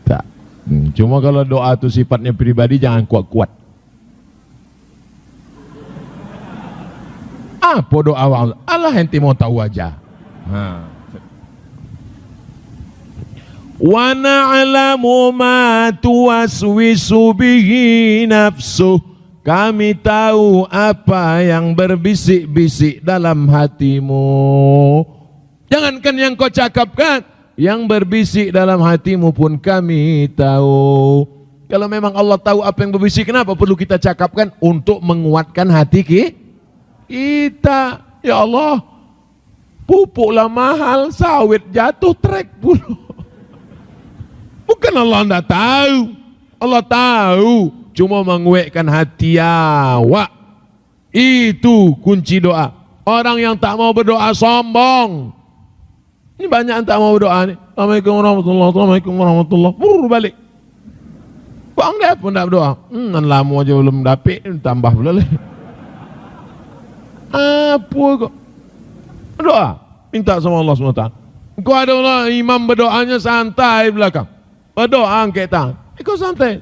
A: Tak. Cuma kalau doa itu sifatnya pribadi jangan kuat-kuat. Apa doa Allah ente mau tahu aja. Wa na'lamu ma tuwaswisu bihi nafsuh. kami tahu apa yang berbisik-bisik dalam hatimu. Jangankan yang kau cakapkan, yang berbisik dalam hatimu pun kami tahu. Kalau memang Allah tahu apa yang berbisik, kenapa perlu kita cakapkan? Untuk menguatkan hati kita. Ya Allah, pupuklah mahal, sawit jatuh trek puluh. Bukan Allah tidak tahu. Allah tahu, cuma menguatkan hati awak. Itu kunci doa. Orang yang tak mau berdoa sombong. Ini banyak yang tak mau berdoa nih. Assalamualaikum warahmatullahi wabarakatuh. Assalamualaikum warahmatullahi wabarakatuh. Balik. Bang dia pun tak berdoa. Lama aja belum dapet, tambah pula lah. Apa kok? Berdoa. Minta sama Allah SWT. Kau ada Allah, imam berdoanya santai belakang. Berdoa angkat tangan. Kau santai.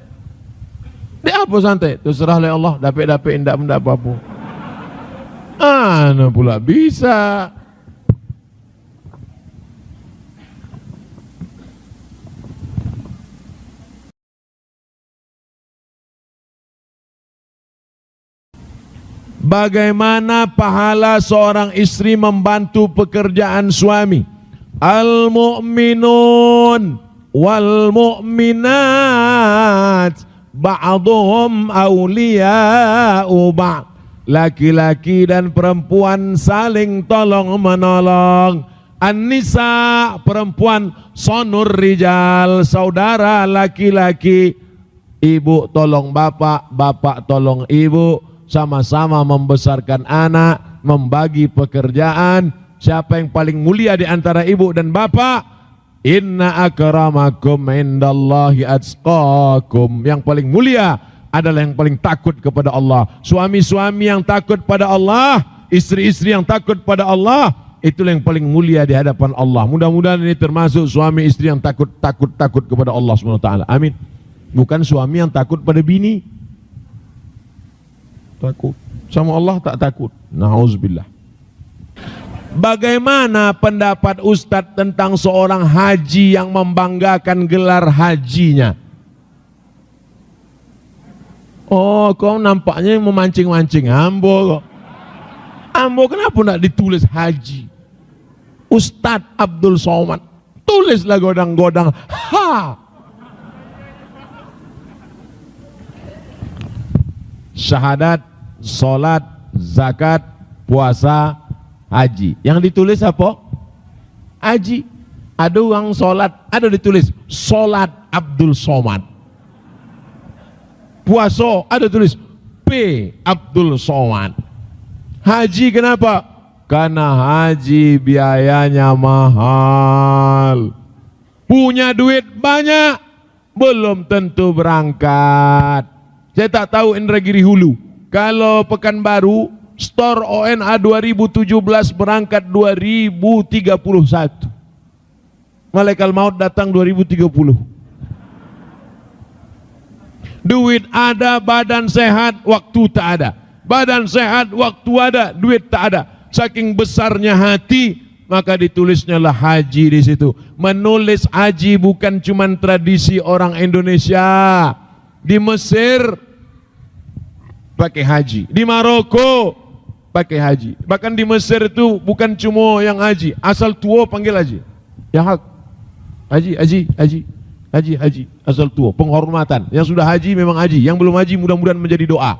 A: Dia apa santai? Terserah oleh Allah. Dapet-dapet, tidak benda apa-apa. Mana pula bisa. Bagaimana pahala seorang istri membantu pekerjaan suami? Al-mu'minun wal mu'minat ba'duhum awliya'u ba'd. Laki-laki dan perempuan saling tolong menolong. An-nisa, perempuan, sonur rijal, saudara laki-laki. Ibu tolong bapak, bapak tolong ibu. Sama-sama membesarkan anak, membagi pekerjaan. Siapa yang paling mulia di antara ibu dan bapak? Inna akramakum indallahi atqakum. Yang paling mulia adalah yang paling takut kepada Allah. Suami-suami yang takut pada Allah, istri-istri yang takut pada Allah, itulah yang paling mulia di hadapan Allah. Mudah-mudahan ini termasuk suami istri yang takut kepada Allah SWT. Amin. Bukan suami yang takut pada bini. Takut sama Allah tak takut. Na'udzubillah. Bagaimana pendapat Ustadz tentang seorang haji yang membanggakan gelar hajinya? Oh, kau nampaknya memancing-mancing. Ambo kok. Ambo kenapa tidak ditulis haji? Ustadz Abdul Somad. Tulislah godang-godang. Ha! Syahadat, solat, zakat, puasa, haji. Yang ditulis apa? Haji. Ada uang solat, ada ditulis solat Abdul Somad. Puasa, ada tulis P Abdul Somad. Haji kenapa? Karena haji biayanya mahal. Punya duit banyak, belum tentu berangkat. Saya tak tahu Indragiri Hulu. Kalau Pekanbaru, store ONA 2017 berangkat 2031. Malaikat maut datang 2030. Duit ada, badan sehat, waktu tak ada. Badan sehat, waktu ada, duit tak ada. Saking besarnya hati, maka ditulisnya lah haji di situ. Menulis haji bukan cuma tradisi orang Indonesia. Di Mesir pakai haji, di Maroko pakai haji. Bahkan di Mesir itu bukan cuma yang haji, asal tua panggil haji. Ya hak. Haji, haji, haji, haji, haji, asal tua, penghormatan. Yang sudah haji memang haji, yang belum haji mudah-mudahan menjadi doa.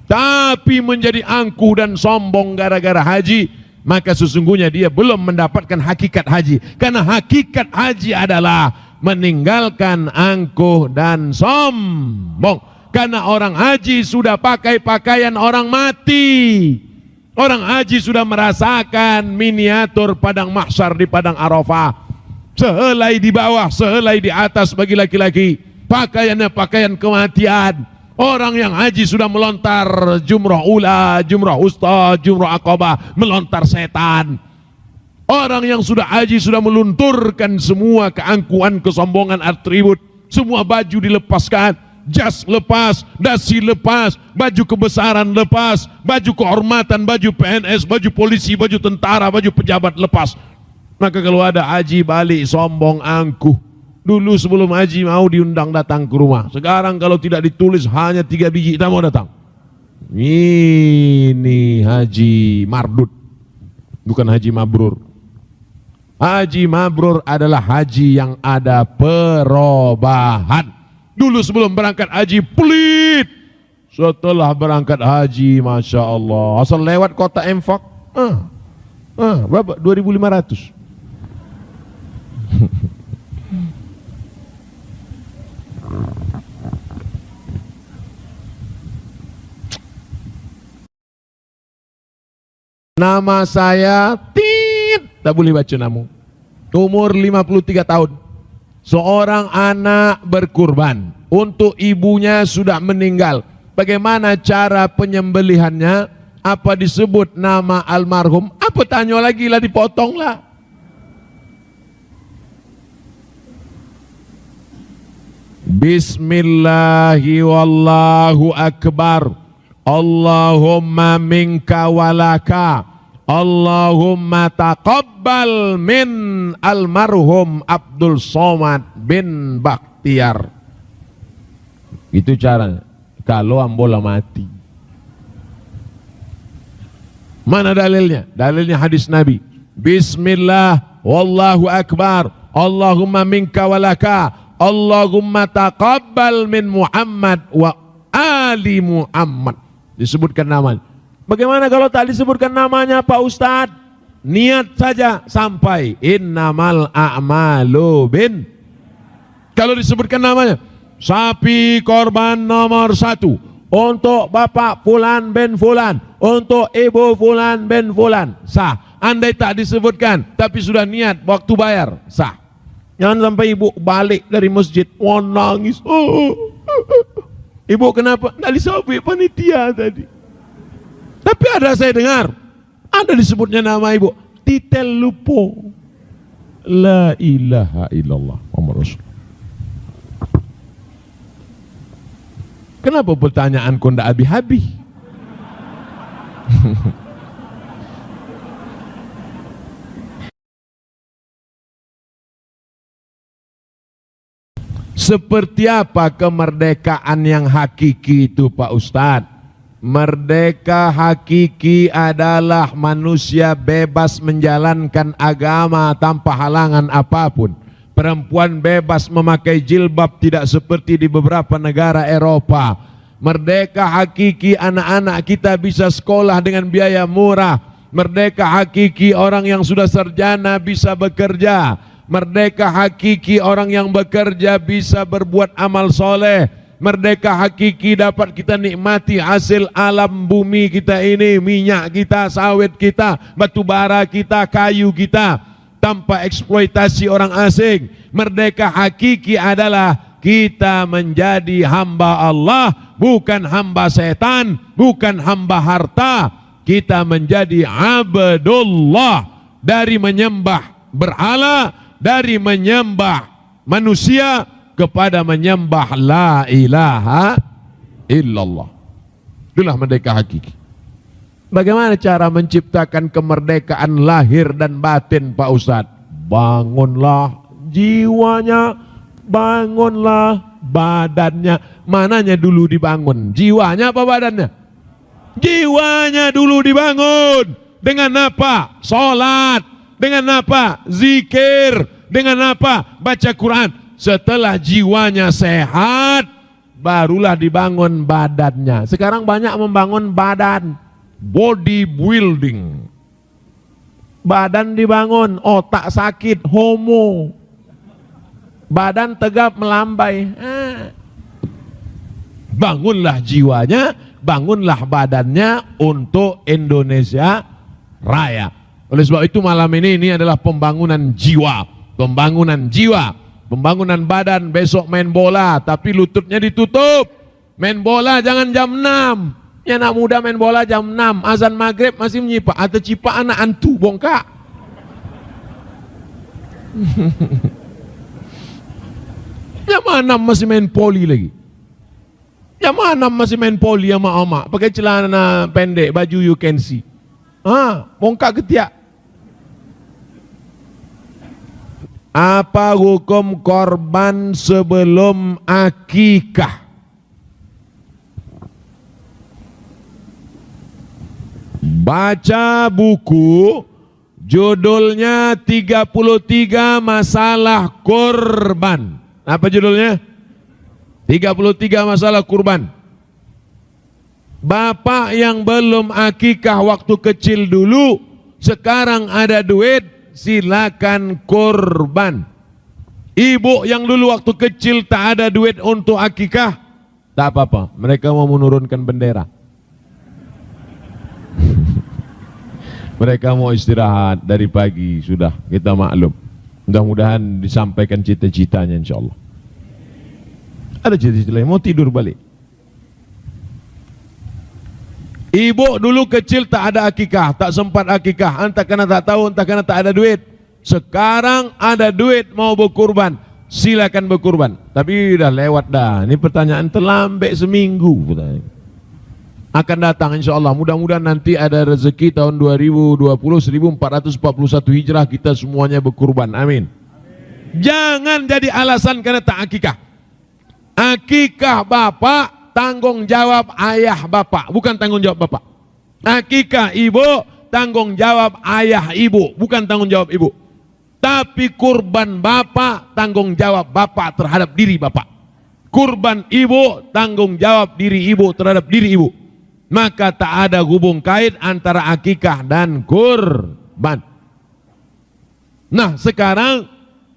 A: Tapi menjadi angkuh dan sombong gara-gara haji, maka sesungguhnya dia belum mendapatkan hakikat haji. Karena hakikat haji adalah meninggalkan angkuh dan sombong. Karena orang haji sudah pakai pakaian orang mati. Orang haji sudah merasakan miniatur padang mahsyar di padang Arafah. Sehelai di bawah, sehelai di atas bagi laki-laki. Pakaiannya pakaian kematian. Orang yang haji sudah melontar jumrah ula, jumrah usta, jumrah aqabah, melontar setan. Orang yang sudah haji sudah melunturkan semua keangkuhan, kesombongan, atribut. Semua baju dilepaskan. Jas lepas, dasi lepas, baju kebesaran lepas, baju kehormatan, baju PNS, baju polisi, baju tentara, baju pejabat lepas. Maka kalau ada haji balik sombong angkuh. Dulu sebelum haji mau diundang datang ke rumah. Sekarang kalau tidak ditulis hanya 3 biji tak mau datang. Ini Haji Mardut, bukan Haji Mabrur. Haji Mabrur adalah haji yang ada perubahan. Dulu sebelum berangkat haji pelit, setelah berangkat haji Masya Allah, asal lewat kota Enfak, berapa? 2.500. Nama saya tak boleh baca nama. Umur 53 tahun. Seorang anak berkurban untuk ibunya sudah meninggal. Bagaimana cara penyembelihannya? Apa disebut nama almarhum? Apa tanya lagi lah, dipotong lah. Bismillahi wallahu akbar. Allahumma minka walaka. Allahumma taqabbal min almarhum Abdul Somad bin Bakhtiar. Itu caranya kalau ambola mati. Mana dalilnya? Dalilnya hadis Nabi. Bismillah wallahu akbar. Allahumma minka walaka. Allahumma taqabbal min Muhammad wa ali Muhammad. Disebutkan namanya. Bagaimana kalau tak disebutkan namanya Pak Ustadz? Niat saja sampai innamal a'malu bin. Kalau disebutkan namanya, sapi korban nomor 1 untuk Bapak Fulan bin Fulan, untuk Ibu Fulan bin Fulan, sah. Andai tak disebutkan tapi sudah niat waktu bayar, sah. Jangan sampai ibu balik dari masjid nangis. Ibu kenapa? Nggak disebut panitia tadi. Tapi ada saya dengar, ada disebutnya nama ibu, titel lupo. La ilaha illallah Muhammad Rasul. Kenapa pertanyaanku ndak habis-habis? Seperti apa kemerdekaan yang hakiki itu Pak Ustadz? Merdeka hakiki adalah manusia bebas menjalankan agama tanpa halangan apapun. Perempuan bebas memakai jilbab, tidak seperti di beberapa negara Eropa. Merdeka hakiki anak-anak kita bisa sekolah dengan biaya murah. Merdeka hakiki orang yang sudah sarjana bisa bekerja. Merdeka hakiki orang yang bekerja bisa berbuat amal soleh. Merdeka hakiki dapat kita nikmati hasil alam bumi kita ini, minyak kita, sawit kita, batu bara kita, kayu kita, tanpa eksploitasi orang asing. Merdeka hakiki adalah kita menjadi hamba Allah, bukan hamba setan, bukan hamba harta. Kita menjadi abdullah, dari menyembah berhala, dari menyembah manusia, kepada menyembah la ilaha illallah. Itulah merdeka hakiki. Bagaimana cara menciptakan kemerdekaan lahir dan batin Pak Ustadz? Bangunlah jiwanya, bangunlah badannya. Mananya dulu dibangun? Jiwanya apa badannya? Jiwanya dulu dibangun. Dengan apa? Salat. Dengan apa? Zikir. Dengan apa? Baca Quran. Setelah jiwanya sehat, barulah dibangun badannya. Sekarang banyak membangun badan, body building. Badan dibangun, otak sakit, homo. Badan tegap melambai. Bangunlah jiwanya, bangunlah badannya untuk Indonesia Raya. Oleh sebab itu malam ini adalah pembangunan jiwa, pembangunan jiwa. Pembangunan badan. Besok main bola tapi lututnya ditutup. Main bola jangan jam 6. Ya anak muda main bola jam 6. Azan maghrib masih menyipak. Atau cipak anak antu bongkak. Jam 6 masih main poli lagi. Jam 6 masih main poli sama emak. Pakai celana pendek, baju you can see. Bongkak ketiak. Apa hukum korban sebelum akikah? Baca buku judulnya 33 Masalah Kurban. Apa judulnya? 33 Masalah Kurban. Bapak yang belum akikah waktu kecil dulu, sekarang ada duit, silakan kurban. Ibu yang dulu waktu kecil tak ada duit untuk akikah, tak apa-apa, mereka mau menurunkan bendera. Mereka mau istirahat dari pagi, sudah kita maklum. Mudah-mudahan disampaikan cita-citanya insya Allah. Ada cita-cita lain, mau tidur balik. Ibu dulu kecil tak ada akikah, tak sempat akikah, entah karena tak tahu, entah karena tak ada duit. Sekarang ada duit mau berkurban, silakan berkurban. Tapi udah lewat dah, ini pertanyaan terlambat seminggu. Akan datang insya Allah, mudah-mudahan nanti ada rezeki tahun 2020 1441 Hijrah kita semuanya berkurban, amin. Jangan jadi alasan karena tak akikah. Akikah bapak, tanggung jawab ayah bapak, bukan tanggung jawab bapak. Akikah ibu, tanggung jawab ayah ibu, bukan tanggung jawab ibu. Tapi kurban bapak, tanggung jawab bapak terhadap diri bapak. Kurban ibu, tanggung jawab diri ibu terhadap diri ibu. Maka tak ada hubung kait antara akikah dan kurban. Nah sekarang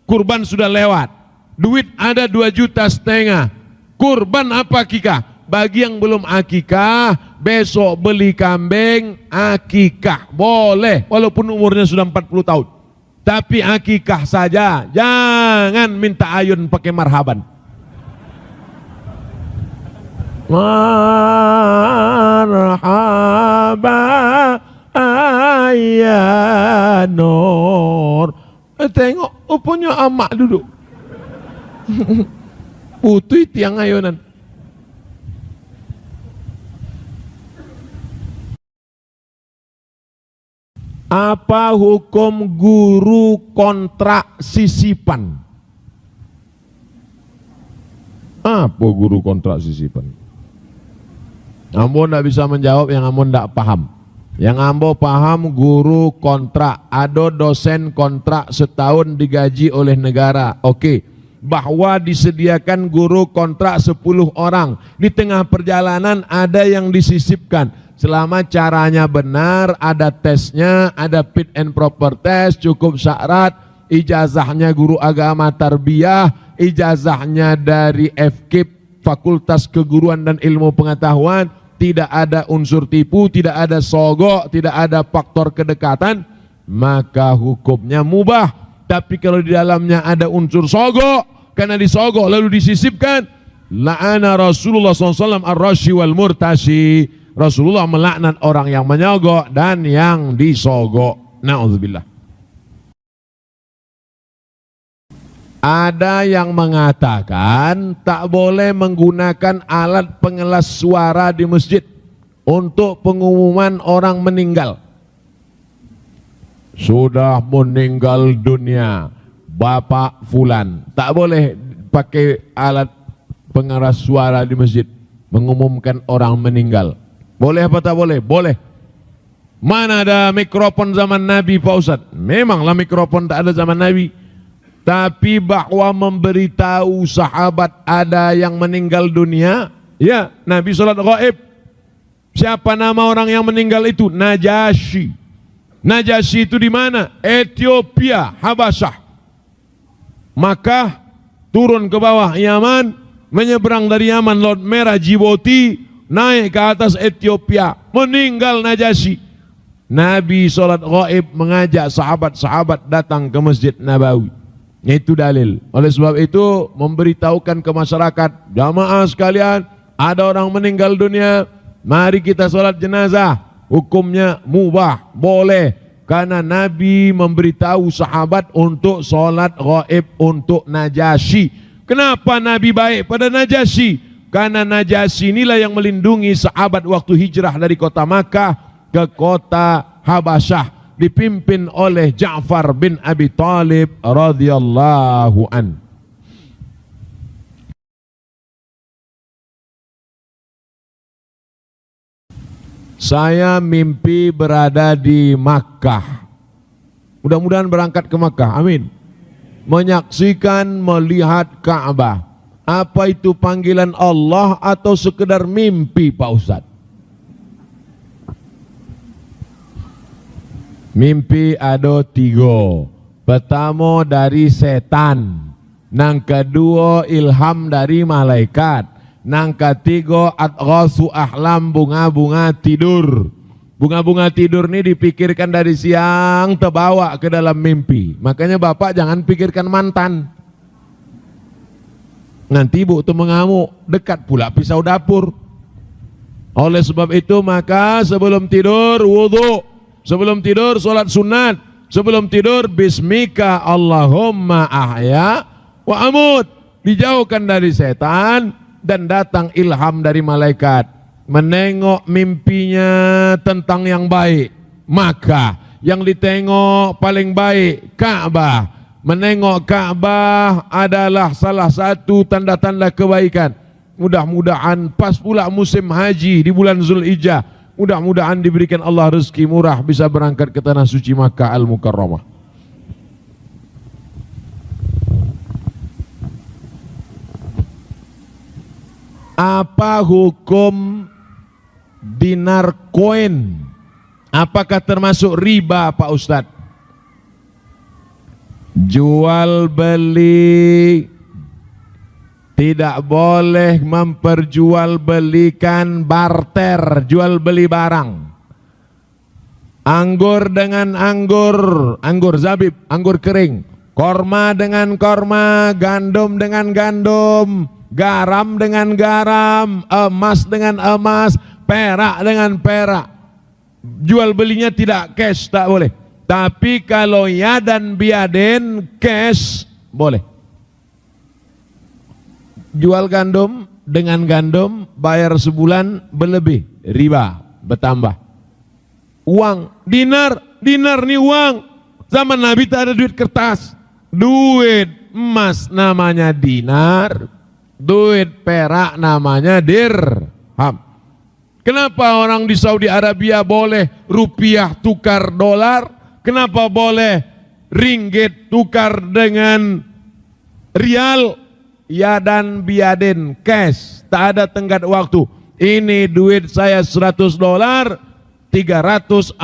A: kurban sudah lewat, duit ada 2,5 juta. Kurban apa akikah? Bagi yang belum akikah, besok beli kambing akikah, boleh walaupun umurnya sudah 40 tahun. Tapi akikah saja, jangan minta ayun pakai marhaban. Marhaba ayah Nur. Tengok punya amak duduk. Putih tiang ayunan. Apa hukum guru kontrak sisipan? Apa guru kontrak sisipan? Ambo tidak bisa menjawab yang ambo tidak paham. Yang ambo paham guru kontrak, ada dosen kontrak setahun digaji oleh negara. Oke, bahwa disediakan guru kontrak 10 orang. Di tengah perjalanan ada yang disisipkan. Selama caranya benar, ada tesnya, ada fit and proper test, cukup syarat, ijazahnya guru agama tarbiyah, ijazahnya dari FKIP, Fakultas Keguruan dan Ilmu Pengetahuan, tidak ada unsur tipu, tidak ada sogok, tidak ada faktor kedekatan, maka hukumnya mubah. Tapi kalau di dalamnya ada unsur sogok, karena disogok lalu disisipkan, la'ana Rasulullah SAW ar-rashi wal murtashi. Rasulullah melaknat orang yang menyogok dan yang disogok. Na'udzubillah. Ada yang mengatakan tak boleh menggunakan alat pengeras suara di masjid untuk pengumuman orang meninggal. Sudah meninggal dunia Bapak Fulan, tak boleh pakai alat pengeras suara di masjid mengumumkan orang meninggal. Boleh apa tak boleh? Boleh. Mana ada mikrofon zaman Nabi Pak Ustadz? Memanglah mikrofon tak ada zaman Nabi. Tapi bahwa memberitahu sahabat ada yang meninggal dunia, ya, Nabi sholat gaib. Siapa nama orang yang meninggal itu? Najasyi. Najasyi itu di mana? Ethiopia, Habasyah. Maka turun ke bawah Yaman, menyeberang dari Yaman Laut Merah Djibouti, naik ke atas Ethiopia, meninggal Najasyi. Nabi sholat gaib mengajak sahabat-sahabat datang ke Masjid Nabawi. Itu dalil. Oleh sebab itu memberitahukan ke masyarakat, jamaah sekalian, ada orang meninggal dunia, mari kita sholat jenazah. Hukumnya mubah, boleh. Karena Nabi memberitahu sahabat untuk sholat gaib untuk Najasyi. Kenapa Nabi baik pada Najasyi? Karena Najasyi inilah yang melindungi sahabat waktu hijrah dari kota Makkah ke kota Habasyah, dipimpin oleh Ja'far bin Abi Thalib radhiyallahu an. Saya mimpi berada di Makkah. Mudah-mudahan berangkat ke Makkah, amin. Menyaksikan, melihat Ka'bah. Apa itu panggilan Allah atau sekedar mimpi Pak Ustadz? Mimpi ada 3. Pertama dari setan, nang kedua ilham dari malaikat, nang ketiga adghasu ahlam, bunga-bunga tidur. Bunga-bunga tidur ini dipikirkan dari siang terbawa ke dalam mimpi. Makanya bapak jangan pikirkan mantan. Nanti ibu tuh mengamuk, dekat pula pisau dapur. Oleh sebab itu maka sebelum tidur wudu, sebelum tidur sholat sunat, sebelum tidur bismika Allahumma ahya wa amut. Dijauhkan dari setan dan datang ilham dari malaikat. Menengok mimpinya tentang yang baik, maka yang ditengok paling baik Ka'bah. Menengok Ka'bah adalah salah satu tanda-tanda kebaikan. Mudah-mudahan pas pula musim haji di bulan Zulhijjah, mudah-mudahan diberikan Allah rezeki murah bisa berangkat ke tanah suci Makkah Al-Mukarramah. Apa hukum dinar koin? Apakah termasuk riba Pak Ustadz? Jual beli tidak boleh memperjualbelikan barter, jual beli barang. Anggur dengan anggur, anggur zabib, anggur kering. Korma dengan korma, gandum dengan gandum, garam dengan garam, emas dengan emas, perak dengan perak. Jual belinya tidak cash, tak boleh. Tapi kalau ya dan biaden cash boleh. Jual gandum dengan gandum, bayar sebulan berlebih, riba bertambah. Uang, dinar nih uang. Zaman Nabi tak ada duit kertas, duit emas namanya dinar, duit perak namanya dirham. Kenapa orang di Saudi Arabia boleh rupiah tukar dolar? Kenapa boleh ringgit tukar dengan rial? Ya dan biadin, cash, tak ada tenggat waktu. Ini duit saya 100 dolar, 340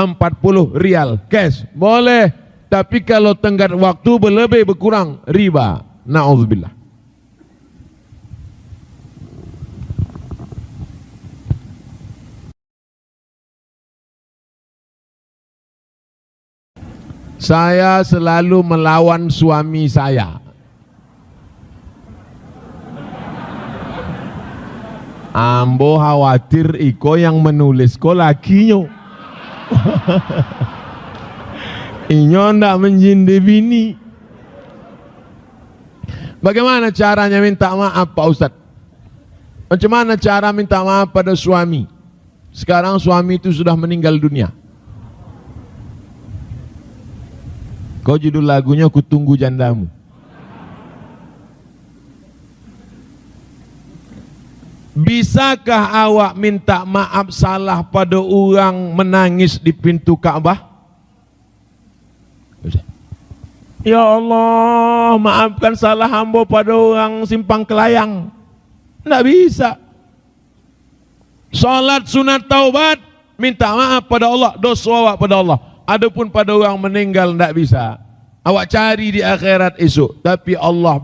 A: rial, cash, boleh. Tapi kalau tenggat waktu berlebih berkurang, riba. Na'udzubillah. Saya selalu melawan suami saya. Ambo khawatir iko yang menulis ko lakinya. Inyo ndak menjindi bini. Bagaimana caranya minta maaf Pak Ustadz? Macam mana cara minta maaf pada suami? Sekarang suami itu sudah meninggal dunia. Kau judul lagunya Kutunggu Jandamu. Bisakah awak minta maaf salah pada orang menangis di pintu Ka'bah? Ya Allah, maafkan salah hamba pada orang simpang kelayang. Tidak bisa. Salat sunat taubat, minta maaf pada Allah, dosa awak pada Allah. Adapun pada orang meninggal tidak bisa. Awak cari di akhirat esok. Tapi Allah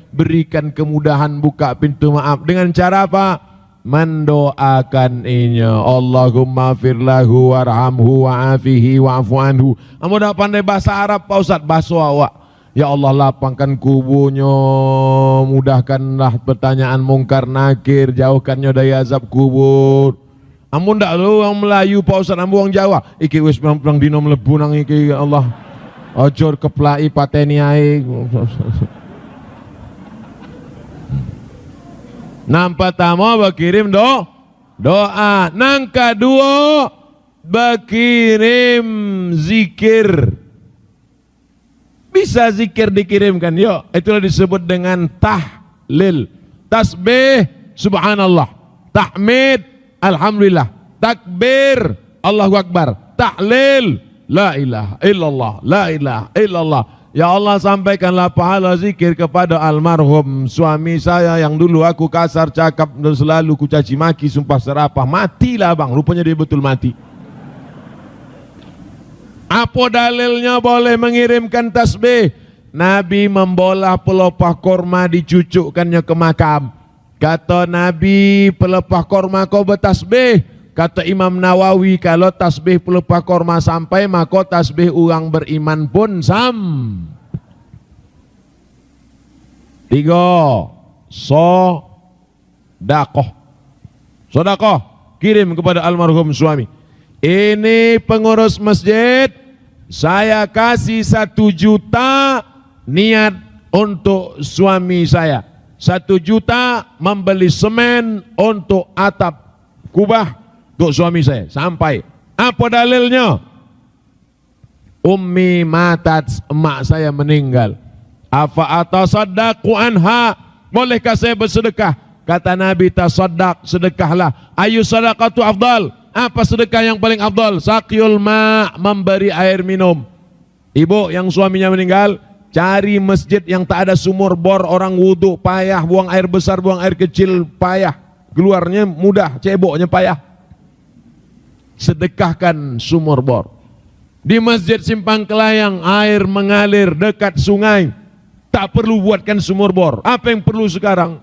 A: berikan kemudahan buka pintu maaf. Dengan cara apa? Mendoakan inya. Allahumma firlahu warhamhu wa'afihi wa'afu anhu. Kamu dah pandai bahasa Arab Pak Ustaz? Bahasa awak. Ya Allah lapangkan kuburnya, mudahkanlah pertanyaan mungkar nakir, jauhkannya dari azab kubur. Amun ndak lu orang Melayu Pak Ustaz, ambo orang Jawa. Iki wis perang dino mlebu nang iki ya Allah. Ojo keplai pateni ae. Nang pertama berkirim doa. Nang kedua berkirim zikir. Bisa zikir dikirimkan, yuk. Itulah disebut dengan tahlil, tasbih, subhanallah, tahmid, alhamdulillah, takbir, Allahu Akbar, tahlil, la ilaha illallah, la ilaha illallah. Ya Allah, sampaikanlah pahala zikir kepada almarhum suami saya yang dulu aku kasar cakap dan selalu ku caci maki, sumpah serapah. Matilah bang, rupanya dia betul mati. Apa dalilnya boleh mengirimkan tasbih? Nabi membolah pelepah korma, dicucukkannya ke makam. Kata Nabi, pelepah korma kau bertasbih. Kata Imam Nawawi, kalau tasbih pelepah korma sampai, maka tasbih orang beriman pun Tiga, sodakoh. Sodakoh, kirim kepada almarhum suami. Ini pengurus masjid, saya kasih 1 juta niat untuk suami saya. 1 juta membeli semen untuk atap kubah untuk suami saya. Sampai. Apa dalilnya? Ummi matat, emak saya meninggal. Afa atasaddaqu anha, bolehkah saya bersedekah? Kata Nabi, tasaddaq, sedekahlah. Ayu sadaqatu afdal, apa sedekah yang paling afdal? Saqyul ma', memberi air minum. Ibu yang suaminya meninggal, cari masjid yang tak ada sumur bor, orang wudhu payah, buang air besar, buang air kecil payah, keluarnya mudah, ceboknya payah. Sedekahkan sumur bor. Di masjid Simpang Kelayang air mengalir dekat sungai, tak perlu buatkan sumur bor. Apa yang perlu sekarang?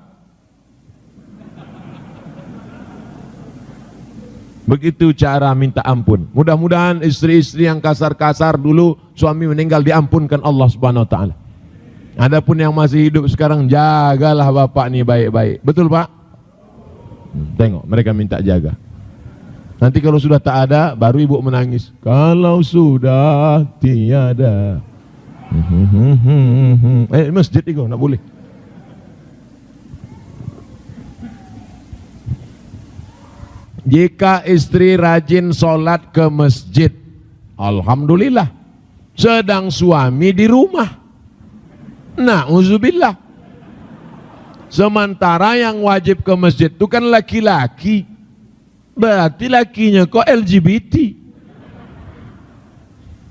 A: Begitu cara minta ampun. Mudah-mudahan istri-istri yang kasar-kasar dulu suami meninggal diampunkan Allah Subhanahu wa taala. Adapun yang masih hidup sekarang, jagalah bapak nih baik-baik. Betul Pak? Tengok mereka minta jaga. Nanti kalau sudah tak ada, baru ibu menangis. Kalau sudah tiada. Masjid itu nak boleh. Jika istri rajin sholat ke masjid, alhamdulillah. Sedang suami di rumah, na'udzubillah. Sementara yang wajib ke masjid itu kan laki-laki. Berarti lakinya kok LGBT.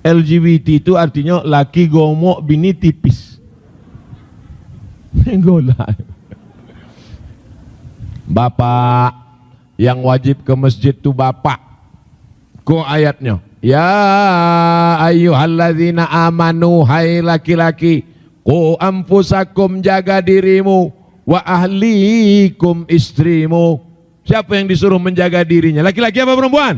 A: LGBT itu artinya laki gomok bini tipis. Golak. Bapak yang wajib ke masjid itu bapak. Ko ayatnya, ya ayyuhalladzina amanu, hai laki-laki, qu anfusakum, jaga dirimu, wa ahlikum, istrimu. Siapa yang disuruh menjaga dirinya? Laki-laki apa perempuan?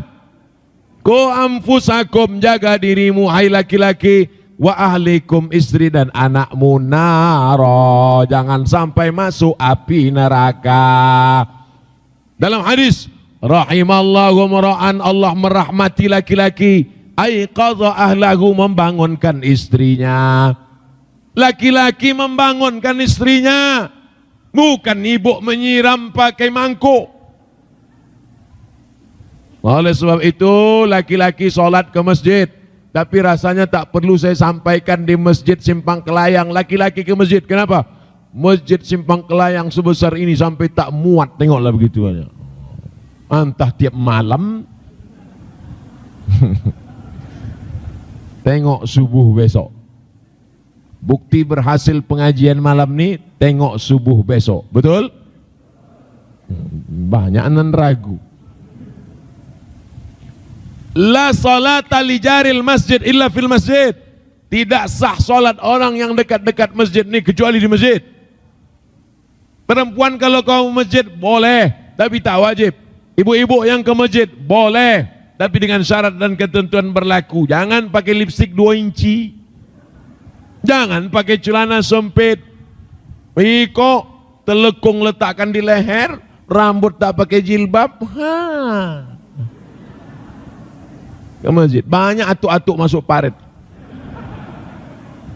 A: Qu anfusakum, jaga dirimu, hai laki-laki, wa ahlikum, istri dan anakmu, naro, jangan sampai masuk api neraka. Dalam hadis, rahimallahu mara'an, Allah merahmati laki-laki, aiqadha ahlahu, membangunkan istrinya. Laki-laki membangunkan istrinya, bukan ibu menyiram pakai mangkuk. Oleh sebab itu laki-laki sholat ke masjid, tapi rasanya tak perlu saya sampaikan di masjid Simpang Kelayang. Laki-laki ke masjid, kenapa? Masjid Simpang Kelayang sebesar ini sampai tak muat, tengoklah begitu aja. Entah tiap malam. Tengok subuh besok. Bukti berhasil pengajian malam ni, tengok subuh besok. Betul? Banyak nan ragu. La salata li jaril masjid illa fil masjid. Tidak sah solat orang yang dekat-dekat masjid ni kecuali di masjid. Perempuan kalau kau masjid boleh, tapi tak wajib. Ibu-ibu yang ke masjid boleh, tapi dengan syarat dan ketentuan berlaku. Jangan pakai lipstik 2 inci. Jangan pakai celana sempit. Iko telekung letakkan di leher, rambut tak pakai jilbab. Ke masjid banyak atuk-atuk masuk parit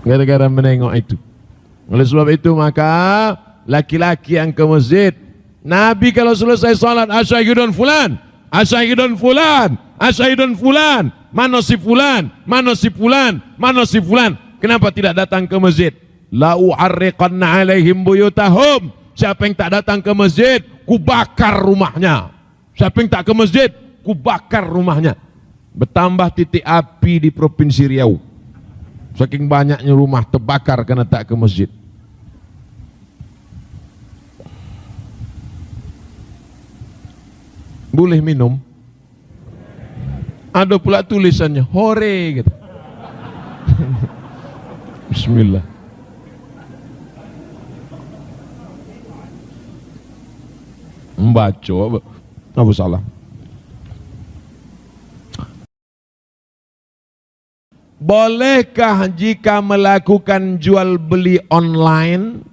A: gara-gara menengok itu. Oleh sebab itu maka laki-laki yang ke masjid, Nabi kalau selesai salat, asyhadun fulan, asyhadun fulan, asyhadun fulan, mana si fulan, mana si fulan, mana si fulan. Kenapa tidak datang ke masjid? La uharriqanna alaihim buyutahum. Siapa yang tak datang ke masjid, ku bakar rumahnya. Siapa yang tak ke masjid, ku bakar rumahnya. Bertambah titik api di Provinsi Riau. Saking banyaknya rumah terbakar karena tak ke masjid. Boleh minum? Ada pula tulisannya hore gitu. Bismillah. Membaca apa salah? Bolehkah jika melakukan jual beli online?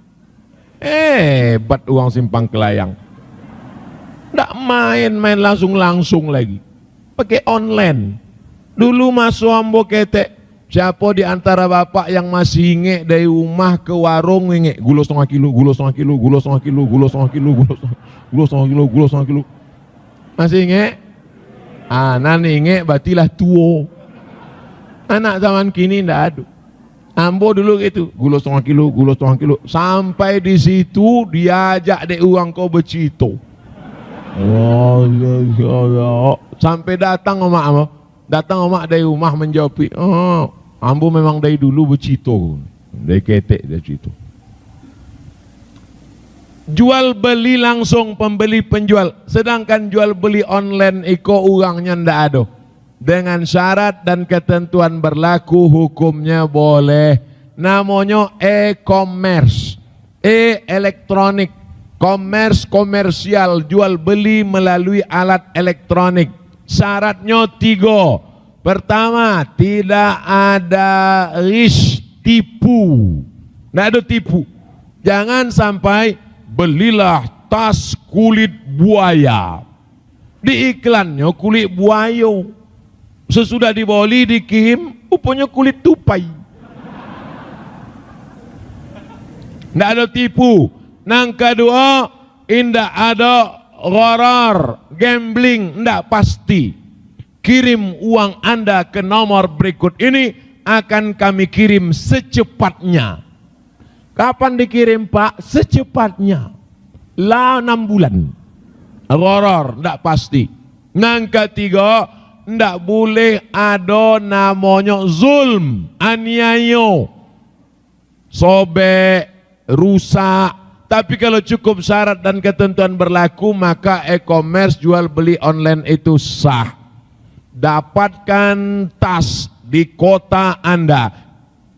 A: Hebat uang simpang kelayang. Nggak main-main langsung lagi. Pakai online. Dulu masuk ambo ketek. Siapa di antara bapak yang masih inge dari rumah ke warung inge gula setengah kilo, gula setengah kilo, gula setengah kilo, gula setengah kilo, gula setengah kilo, gula setengah kilo. Masih inge? Nan inge berartilah tua. Anak zaman kini ndak ada. Ambo dulu gitu, gula setengah kilo, gula setengah kilo. Sampai di situ diajak dek uang kau bercito. Sampai datang omak dari rumah menjawab, ambo memang dari dulu bercito, dari ketek dari cito. Jual beli langsung pembeli penjual, sedangkan jual beli online iko urangnya ndak ada. Dengan syarat dan ketentuan berlaku hukumnya boleh. Namanya e-commerce, elektronik, commerce komersial, jual beli melalui alat elektronik. Syaratnya 3. Pertama, tidak ada risk tipu. Tidak ada tipu. Jangan sampai belilah tas kulit buaya. Di iklannya kulit buaya. Sesudah dibeli dikirim, rupanya kulit tupai. Tidak ada tipu. Yang kedua, tidak ada gharar, gambling, tidak pasti. Kirim uang Anda ke nomor berikut ini, akan kami kirim secepatnya. Kapan dikirim Pak? Secepatnya. 6 bulan. Gharar, tidak pasti. Yang ketiga, tidak boleh ada namanya zulm, aniaya, sobek, rusak. Tapi kalau cukup syarat dan ketentuan berlaku, maka e-commerce jual beli online itu sah. Dapatkan tas di kota Anda,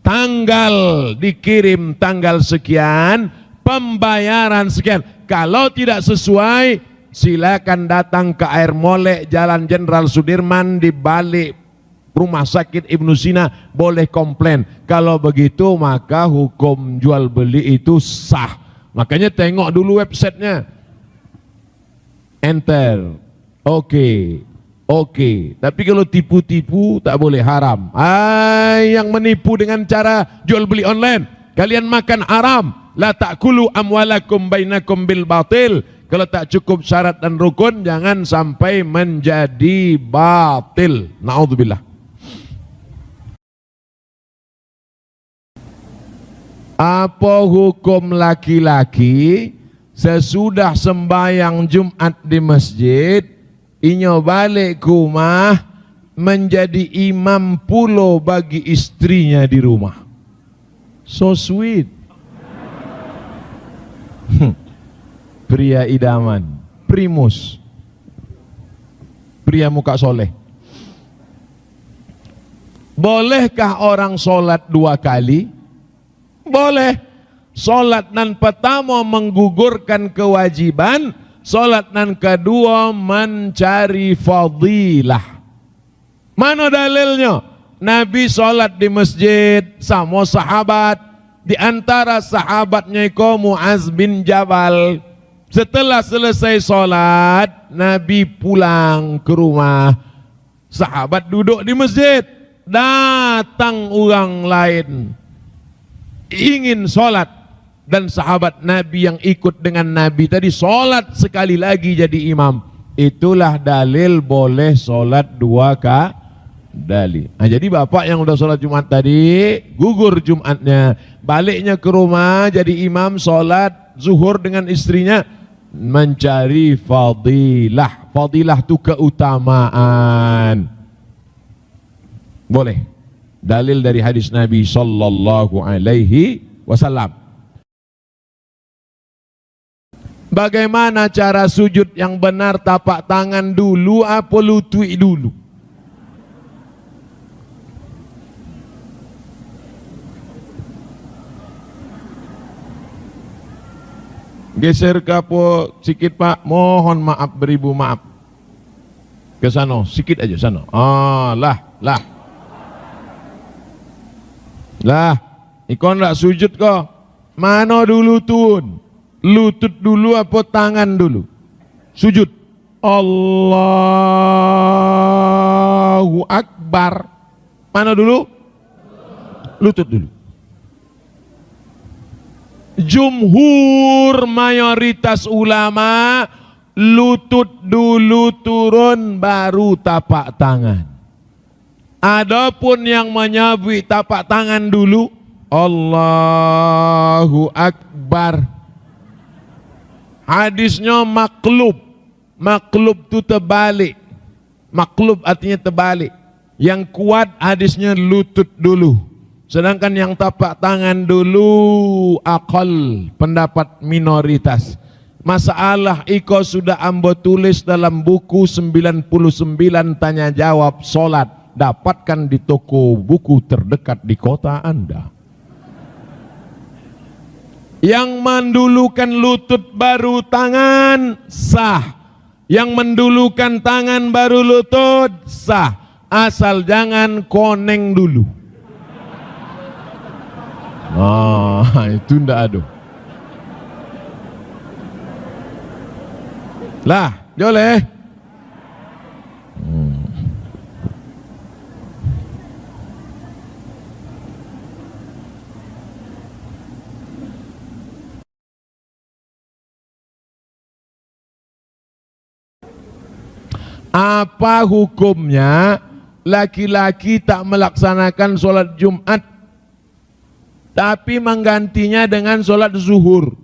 A: tanggal dikirim tanggal sekian, pembayaran sekian. Kalau tidak sesuai, silakan datang ke Air Molek Jalan Jenderal Sudirman di balik Rumah Sakit Ibnu Sina, boleh komplain. Kalau begitu maka hukum jual beli itu sah. Makanya tengok dulu websitenya. Enter. Oke. Tapi kalau tipu-tipu tak boleh, haram. Yang menipu dengan cara jual beli online, kalian makan haram. La ta'kulu amwalakum bainakum bil batil. Kalau tak cukup syarat dan rukun, jangan sampai menjadi batil. Na'udzubillah. Apa hukum laki-laki sesudah sembahyang Jumat di masjid, inyo balik ke rumah menjadi imam pulo bagi istrinya di rumah? So sweet. Pria idaman, primus, pria muka soleh. Bolehkah orang sholat 2 kali? Boleh. Sholat nan pertama menggugurkan kewajiban, sholat nan kedua mencari fadilah. Mana dalilnya? Nabi sholat di masjid sama sahabat. Di antara sahabatnya itu Muaz bin Jabal. Setelah selesai sholat, Nabi pulang ke rumah. Sahabat duduk di masjid. Datang orang lain, ingin sholat, dan sahabat Nabi yang ikut dengan Nabi tadi sholat sekali lagi jadi imam. Itulah dalil boleh sholat 2 kali. Nah, jadi bapak yang udah sholat Jumat tadi, gugur Jumatnya, baliknya ke rumah jadi imam sholat zuhur dengan istrinya, mencari fadilah. Fadilah itu keutamaan. Boleh. Dalil dari hadis Nabi sallallahu alaihi wasallam. Bagaimana cara sujud yang benar? Tapak tangan dulu apa lutut dulu? Geser kapo sikit Pak, mohon maaf, beribu maaf. Ke sana, sikit aja sana. Lah, ikon ndak sujud kok. Mana dulu tun? Lutut dulu apa tangan dulu? Sujud. Allahu Akbar. Mana dulu? Lutut dulu. Jumhur mayoritas ulama lutut dulu turun baru tapak tangan. Adapun yang menyabui tapak tangan dulu, Allahu Akbar. Hadisnya maklub. Maklub itu terbalik. Maklub artinya terbalik. Yang kuat hadisnya lutut dulu. Sedangkan yang tapak tangan dulu akal, pendapat minoritas. Masalah iko sudah ambo tulis dalam buku 99 tanya jawab solat. Dapatkan di toko buku terdekat di kota Anda. Yang mendulukan lutut baru tangan sah. Yang mendulukan tangan baru lutut sah. Asal jangan koneng dulu. Itu ndak ada. Lah, boleh. Apa hukumnya laki-laki tak melaksanakan sholat Jumat tapi menggantinya dengan sholat zuhur?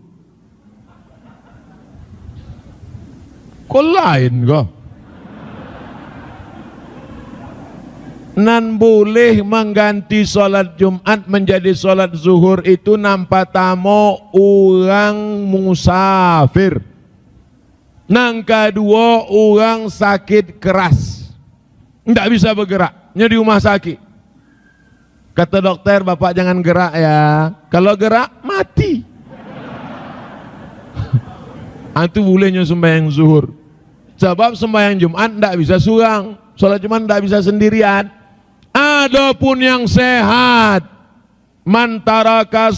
A: Kok lain kok? Nan boleh mengganti sholat Jumat menjadi sholat zuhur itu nampak tamo orang musafir. Nang kedua orang sakit keras, tidak bisa bergerak, di rumah sakit. Kata dokter, bapak jangan gerak ya, kalau gerak mati. Itu bolehnya sembahyang zuhur. Sebab sembahyang Jumat tidak bisa surang, sholat Jumat tidak bisa sendirian. Adapun yang sehat, mantarakal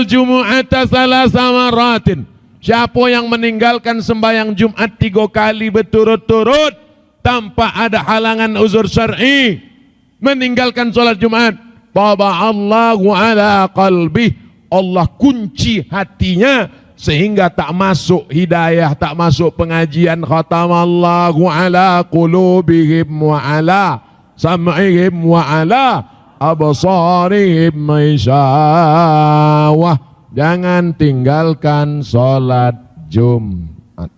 A: jumu'ata salasa maratin. Siapa yang meninggalkan sembahyang Jumat 3 kali berturut-turut tanpa ada halangan uzur syar'i, meninggalkan sholat Jumat, taba'allahu ala qalbih, Allah kunci hatinya sehingga tak masuk hidayah, tak masuk pengajian. Khatamallahu ala qulubihim wa ala sam'ihim wa ala absarihim maishawah. Jangan tinggalkan sholat Jumat.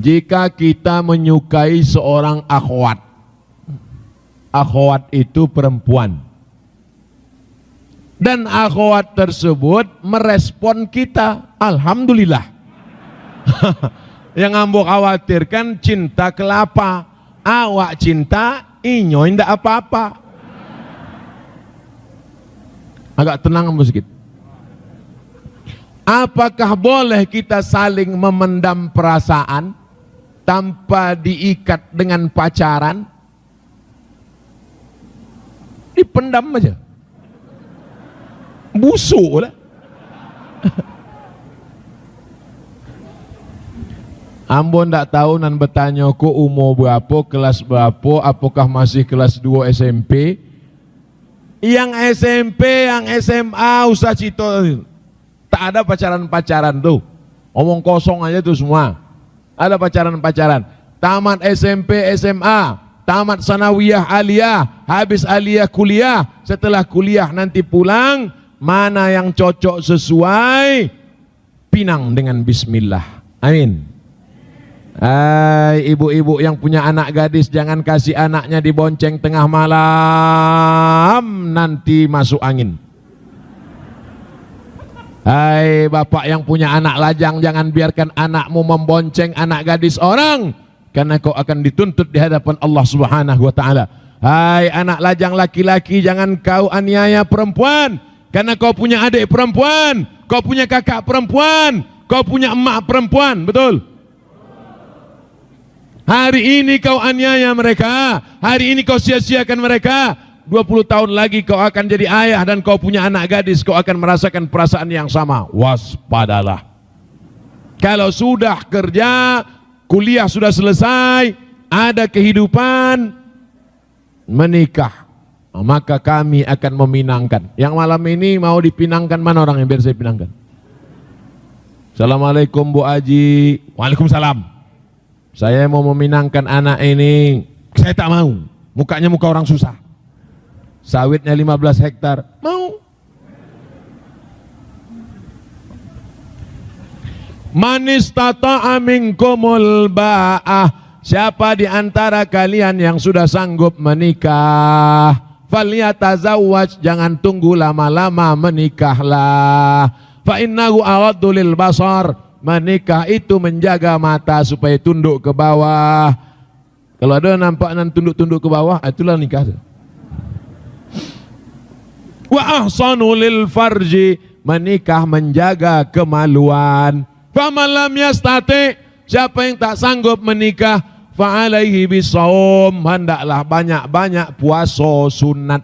A: Jika kita menyukai seorang akhwat, akhwat itu perempuan, dan akhwat tersebut merespon kita, alhamdulillah. Yang ambo khawatirkan cinta kelapa, awak cinta inyo ndak apa-apa. Agak tenang ambo sedikit. Apakah boleh kita saling memendam perasaan tanpa diikat dengan pacaran? Dipendam aja, busuk lah. Ambo ndak tahu nan bertanya ku umur berapa, kelas berapa, apakah masih kelas 2 SMP? Yang SMP, yang SMA usah cito, tak ada pacaran-pacaran tuh. Omong kosong aja tuh semua. Ada pacaran-pacaran. Tamat SMP, SMA, tamat sanawiyah aliyah, habis aliyah kuliah, setelah kuliah nanti pulang, mana yang cocok sesuai, pinang dengan bismillah. Amin. Hai ibu-ibu yang punya anak gadis, jangan kasih anaknya dibonceng tengah malam, nanti masuk angin. Hai bapak yang punya anak lajang, jangan biarkan anakmu membonceng anak gadis orang, karena kau akan dituntut di hadapan Allah Subhanahu wa taala. Hai anak lajang laki-laki, jangan kau aniaya perempuan, karena kau punya adik perempuan, kau punya kakak perempuan, kau punya emak perempuan, betul? Hari ini kau aniaya mereka, hari ini kau sia-siakan mereka, 20 tahun lagi kau akan jadi ayah dan kau punya anak gadis, kau akan merasakan perasaan yang sama. Waspadalah. Kalau sudah kerja, kuliah sudah selesai, ada kehidupan, menikah, maka kami akan meminangkan. Yang malam ini mau dipinangkan mana orang yang biar saya pinangkan? Assalamualaikum Bu Aji. Waalaikumsalam. Saya mau meminangkan anak ini. Saya tak mau, mukanya muka orang susah, sawitnya 15 hektar. Mau. Manis tata'a minkumul ba'ah, siapa di antara kalian yang sudah sanggup menikah, falyatazawwaj, jangan tunggu lama-lama, menikahlah. Fa innahu aghaddu lil basar, menikah itu menjaga mata supaya tunduk ke bawah. Kalau ada nampak nan tunduk-tunduk ke bawah, itulah nikah. Wa ahsanu lil farji, menikah menjaga kemaluan. Faman lam yastati, siapa yang tak sanggup menikah, fa alaihi bisawm, hendaklah banyak-banyak puasa sunat.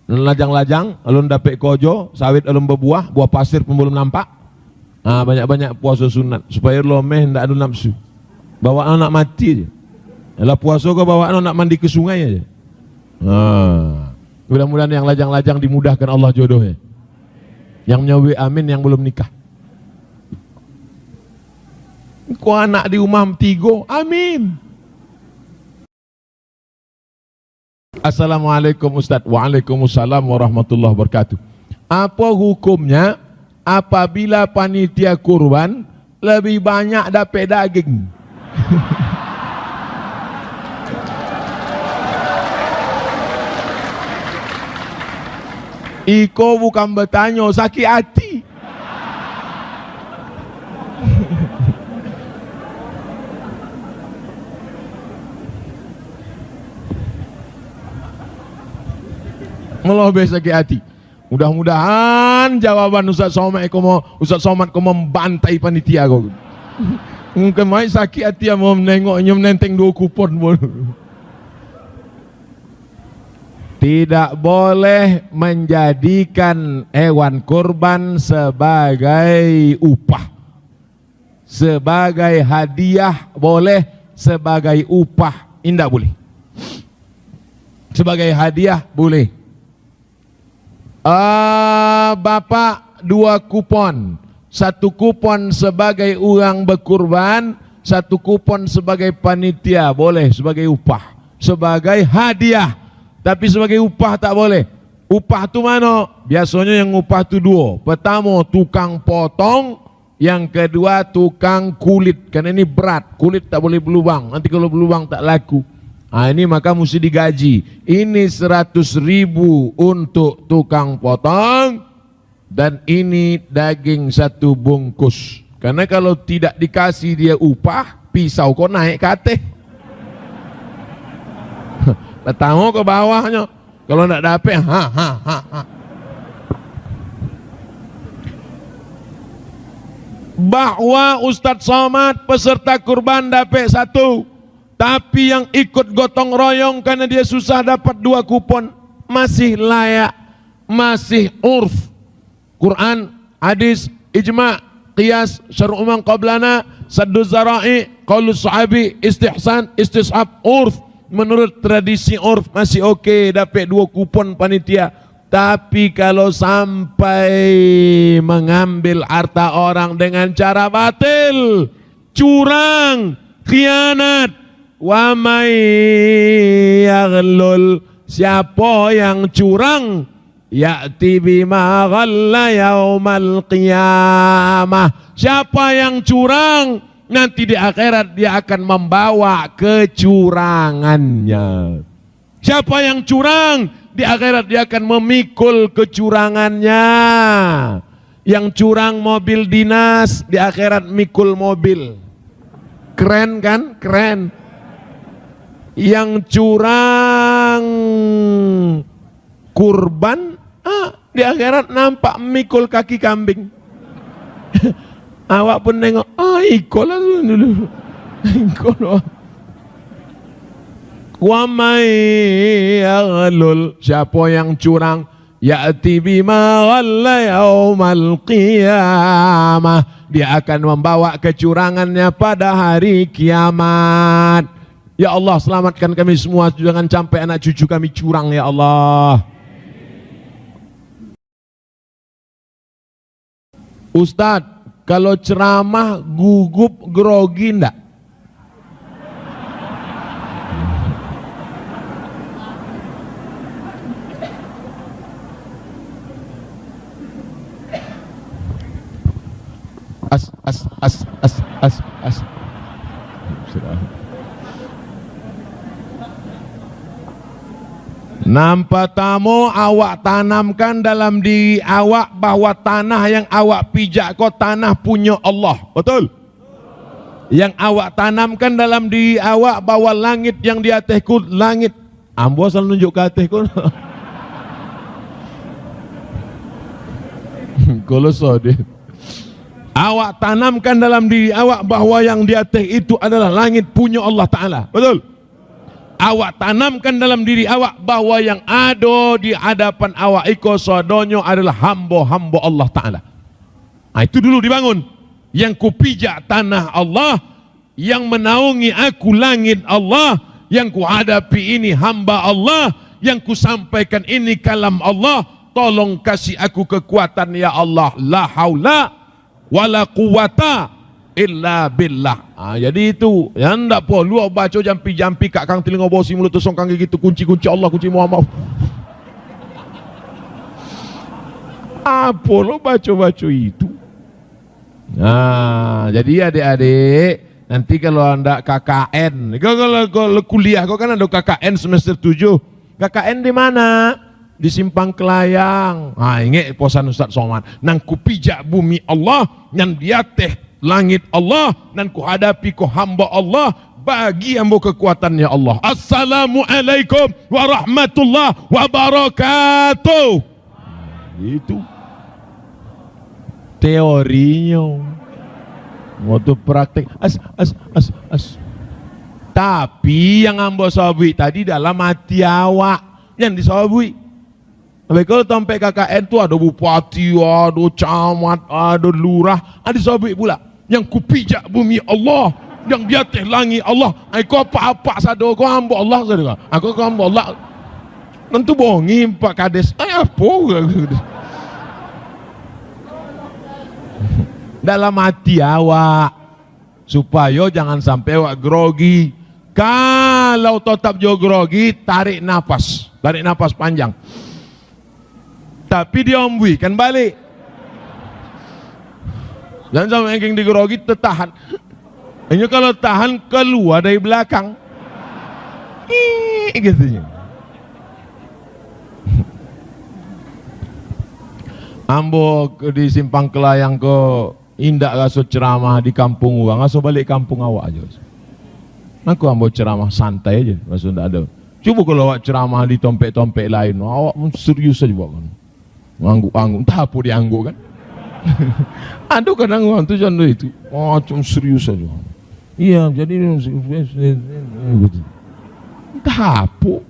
A: Lajang-lajang alun dapat kojo, sawit alun berbuah, buah pasir pun belum nampak. Banyak-banyak puasa sunat supaya lomeh ndak ada nafsu. Bawa anak mati aja. Kalau puasa kau bawa anak mandi ke sungai aja. Mudah-mudahan yang lajang-lajang dimudahkan Allah jodohnya. Yang nyawi amin, yang belum nikah. Kau anak di rumah tigo, amin. Assalamualaikum Ustaz. Waalaikumsalam warahmatullahi wabarakatuh. Apa hukumnya apabila panitia kurban lebih banyak dapat daging? Iko bukan bertanya, sakit hati. Ngelobeh sakit hati. Mudah-mudahan jawaban Ustaz Somad kau membantai panitia kau. Mungkin mai sakit hati mau menengok nenteng 2 kupon pun. Tidak boleh menjadikan hewan kurban sebagai upah. Sebagai hadiah boleh, sebagai upah tidak boleh. Sebagai hadiah boleh. Bapak 2 kupon, 1 kupon sebagai orang berkurban, 1 kupon sebagai panitia, boleh sebagai upah, sebagai hadiah. Tapi sebagai upah tak boleh. Upah tu mana? Biasanya yang upah tu 2. Pertama tukang potong, yang kedua tukang kulit. Karena ini berat, kulit tak boleh berlubang. Nanti kalau berlubang tak laku. Ini maka mesti digaji. Ini 100.000 untuk tukang potong, dan ini daging 1 bungkus. Karena kalau tidak dikasih dia upah, pisau kau naik ke atas. Pertama ke bawahnya. Kalau tidak dapat, Bahwa Ustaz Somad peserta kurban dapat 1. Tapi yang ikut gotong royong karena dia susah dapat 2 kupon, masih layak, masih urf. Quran, hadis, ijma', qiyas, syar'u man qablana, saddu zara'i, qaulus sahabi, istihsan, istishab, urf. Menurut tradisi urf masih oke, dapat 2 kupon panitia. Tapi kalau sampai mengambil harta orang dengan cara batil, curang, khianat, Wa may yaghlul, siapa yang curang, ya'ti bima ghalla yaumal qiyamah. Siapa yang curang, nanti di akhirat dia akan membawa kecurangannya. Siapa yang curang, di akhirat dia akan memikul kecurangannya. Yang curang mobil dinas, di akhirat mikul mobil. Keren kan? Keren. Yang curang kurban, di akhirat nampak mikul kaki kambing. Awak pun nengok, ikut lah dulu. Ikut lah. Wa may yaghlul, siapa yang curang, ya'ti bima ghalla yaumal qiyamah, dia akan membawa kecurangannya pada hari kiamat. Ya Allah, selamatkan kami semua, jangan sampai anak cucu kami curang ya Allah. Ustadz, kalau ceramah gugup grogi enggak? As. Nampak tamu awak tanamkan dalam diri awak bahwa tanah yang awak pijak kau tanah punya Allah. Betul? Yang awak tanamkan dalam diri awak bahwa langit yang di atasku langit. Ambo selalu nunjuk ke atasku. Kalau sodih. Awak tanamkan dalam diri awak bahwa yang di atas itu adalah langit punya Allah Ta'ala. Betul? Awak tanamkan dalam diri awak bahwa yang ada di hadapan awak iko sadonyo adalah hamba-hamba Allah Ta'ala. Itu dulu dibangun. Yang kupijak tanah Allah, yang menaungi aku langit Allah, yang kuhadapi ini hamba Allah, yang kusampaikan ini kalam Allah. Tolong kasih aku kekuatan ya Allah. La haula wala quwata illa billah. Jadi itu yang ndak perlu baca jampi-jampi kat kang telinga bosi mulut tosong kang gitu, kunci-kunci Allah, kunci Muhammad. Apa lo baca-baca itu? Nah, jadi adik-adik, nanti kalau anda KKN, kalau kuliah kau kan ada KKN semester 7. KKN di mana? Di Simpang Kelayang. Ingat posan Ustaz Somad. Nang kupijak bumi Allah, yang dia teh langit Allah, dan ku hadapi ku hamba Allah, bagi hamba kekuatannya Allah. Assalamualaikum warahmatullahi wabarakatuh. Itu teorinya. Waktu praktek Tapi yang hamba sabui tadi dalam hati awak yang disabui. Tapi kalau sampai KKN tu ada bupati, ada camat, ada lurah, ada sabui pula. Yang kupijak bumi Allah, yang di atas langit Allah. Aku apa-apa sado, aku hamba Allah sado. Aku hamba Allah. Tentu bongi Pak Kades. Apa? Dalam hati awak, supaya jangan sampai awak grogi. Kalau tetap jo grogi, tarik nafas panjang. Tapi dia ombui kan balik. Dan sama yang digrogi tertahan. Ini kalau tahan keluar dari belakang. Gitu. Ambo di Simpang Kelayang ke indak gaso ceramah di kampung orang, gaso balik kampung awak aja. Aku ambo ceramah santai aja, gaso ndak ada. Coba kalau awak ceramah di tompek-tompek lain, awak serius aja buat kan. Angguk-angguk, entah apa diangguk kan. Aduh kadang orang tu contoh itu, macam serius aja. Iya, jadi gitu. Entah apa.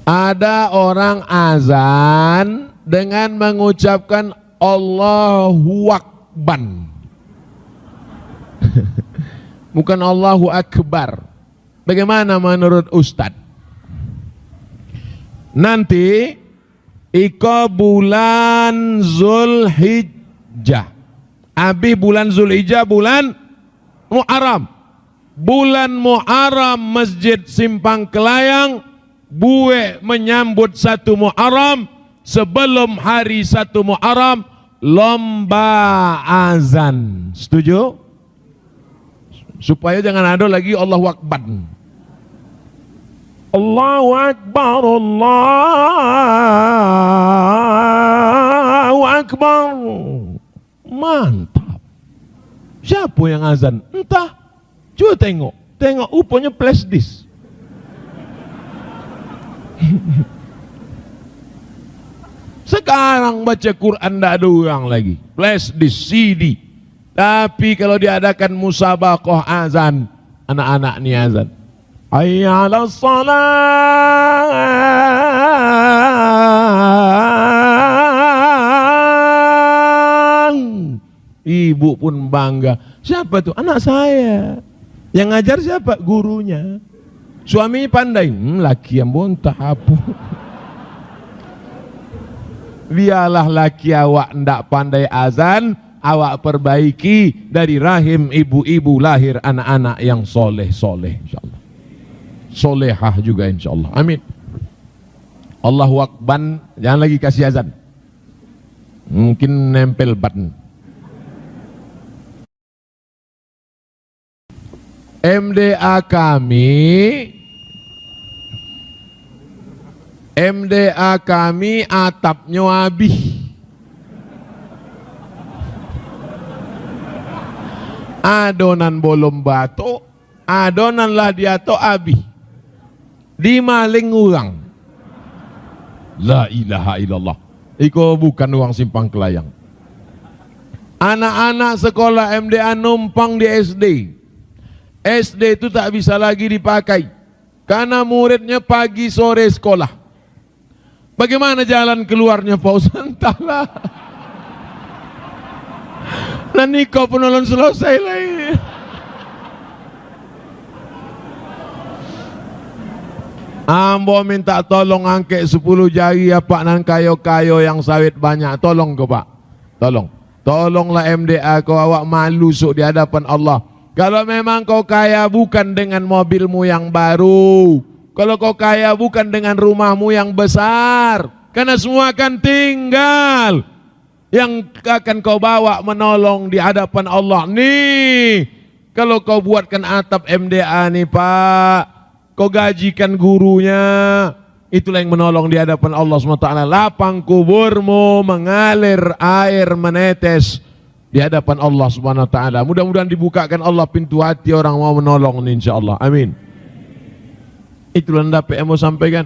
A: Ada orang azan dengan mengucapkan Allahu Akbar. Bukan Allahu Akbar. Bagaimana menurut Ustadz? Nanti iko bulan Zulhijjah. Abi bulan Zulhijjah bulan Muharram. Bulan Muharram Masjid Simpang Kelayang buwe menyambut 1 Muharram. Sebelum hari 1 Muharram lomba azan. Setuju? Supaya jangan ada lagi Allahu Akbar. Allahu Akbar, Allahu Akbar. Mantap. Siapa yang azan? Entah. Coba tengok. Tengok rupanya flash disk. Sekarang baca Quran tidak ada orang lagi. Flash disk, CD. Tapi kalau diadakan musabaqah azan, anak-anak ni azan. Hayya 'alas salat. Ibu pun bangga. Siapa tuh? Anak saya. Yang ngajar siapa? Gurunya. Suami pandai. Laki yang bontah apa? Biarlah laki awak ndak pandai azan, awak perbaiki dari rahim ibu-ibu lahir anak-anak yang soleh-soleh insyaallah. Solehah juga insyaallah. Amin. Allahu Akbar, jangan lagi kasih azan. Mungkin nempel button. MDA kami atapnya habis. Adonan bolong batu, adonan lah dia to habis. Dimaling orang. La ilaha illallah. Iko bukan uang Simpang Kelayang. Anak-anak sekolah MDA numpang di SD. SD itu tak bisa lagi dipakai karena muridnya pagi sore sekolah. Bagaimana jalan keluarnya Pak Ustaz? Entahlah. Dan nikah penolong selesai lagi. Ambo minta tolong angket 10 jari ya Pak nan kayo-kayo yang sawit banyak. Tolong ke Pak. Tolong. Tolonglah MDA kau awak malu sok di hadapan Allah. Kalau memang kau kaya bukan dengan mobilmu yang baru. Kalau kau kaya bukan dengan rumahmu yang besar. Karena semua akan tinggal. Yang akan kau bawa menolong di hadapan Allah. Nih, kalau kau buatkan atap MDA nih Pak. Kau gajikan gurunya. Itulah yang menolong di hadapan Allah SWT. Lapang kuburmu mengalir air menetes di hadapan Allah Subhanahu wa taala. Mudah-mudahan dibukakan Allah pintu hati orang mau menolong ini insyaallah. Amin. Itulah yang dapat yang mau sampaikan.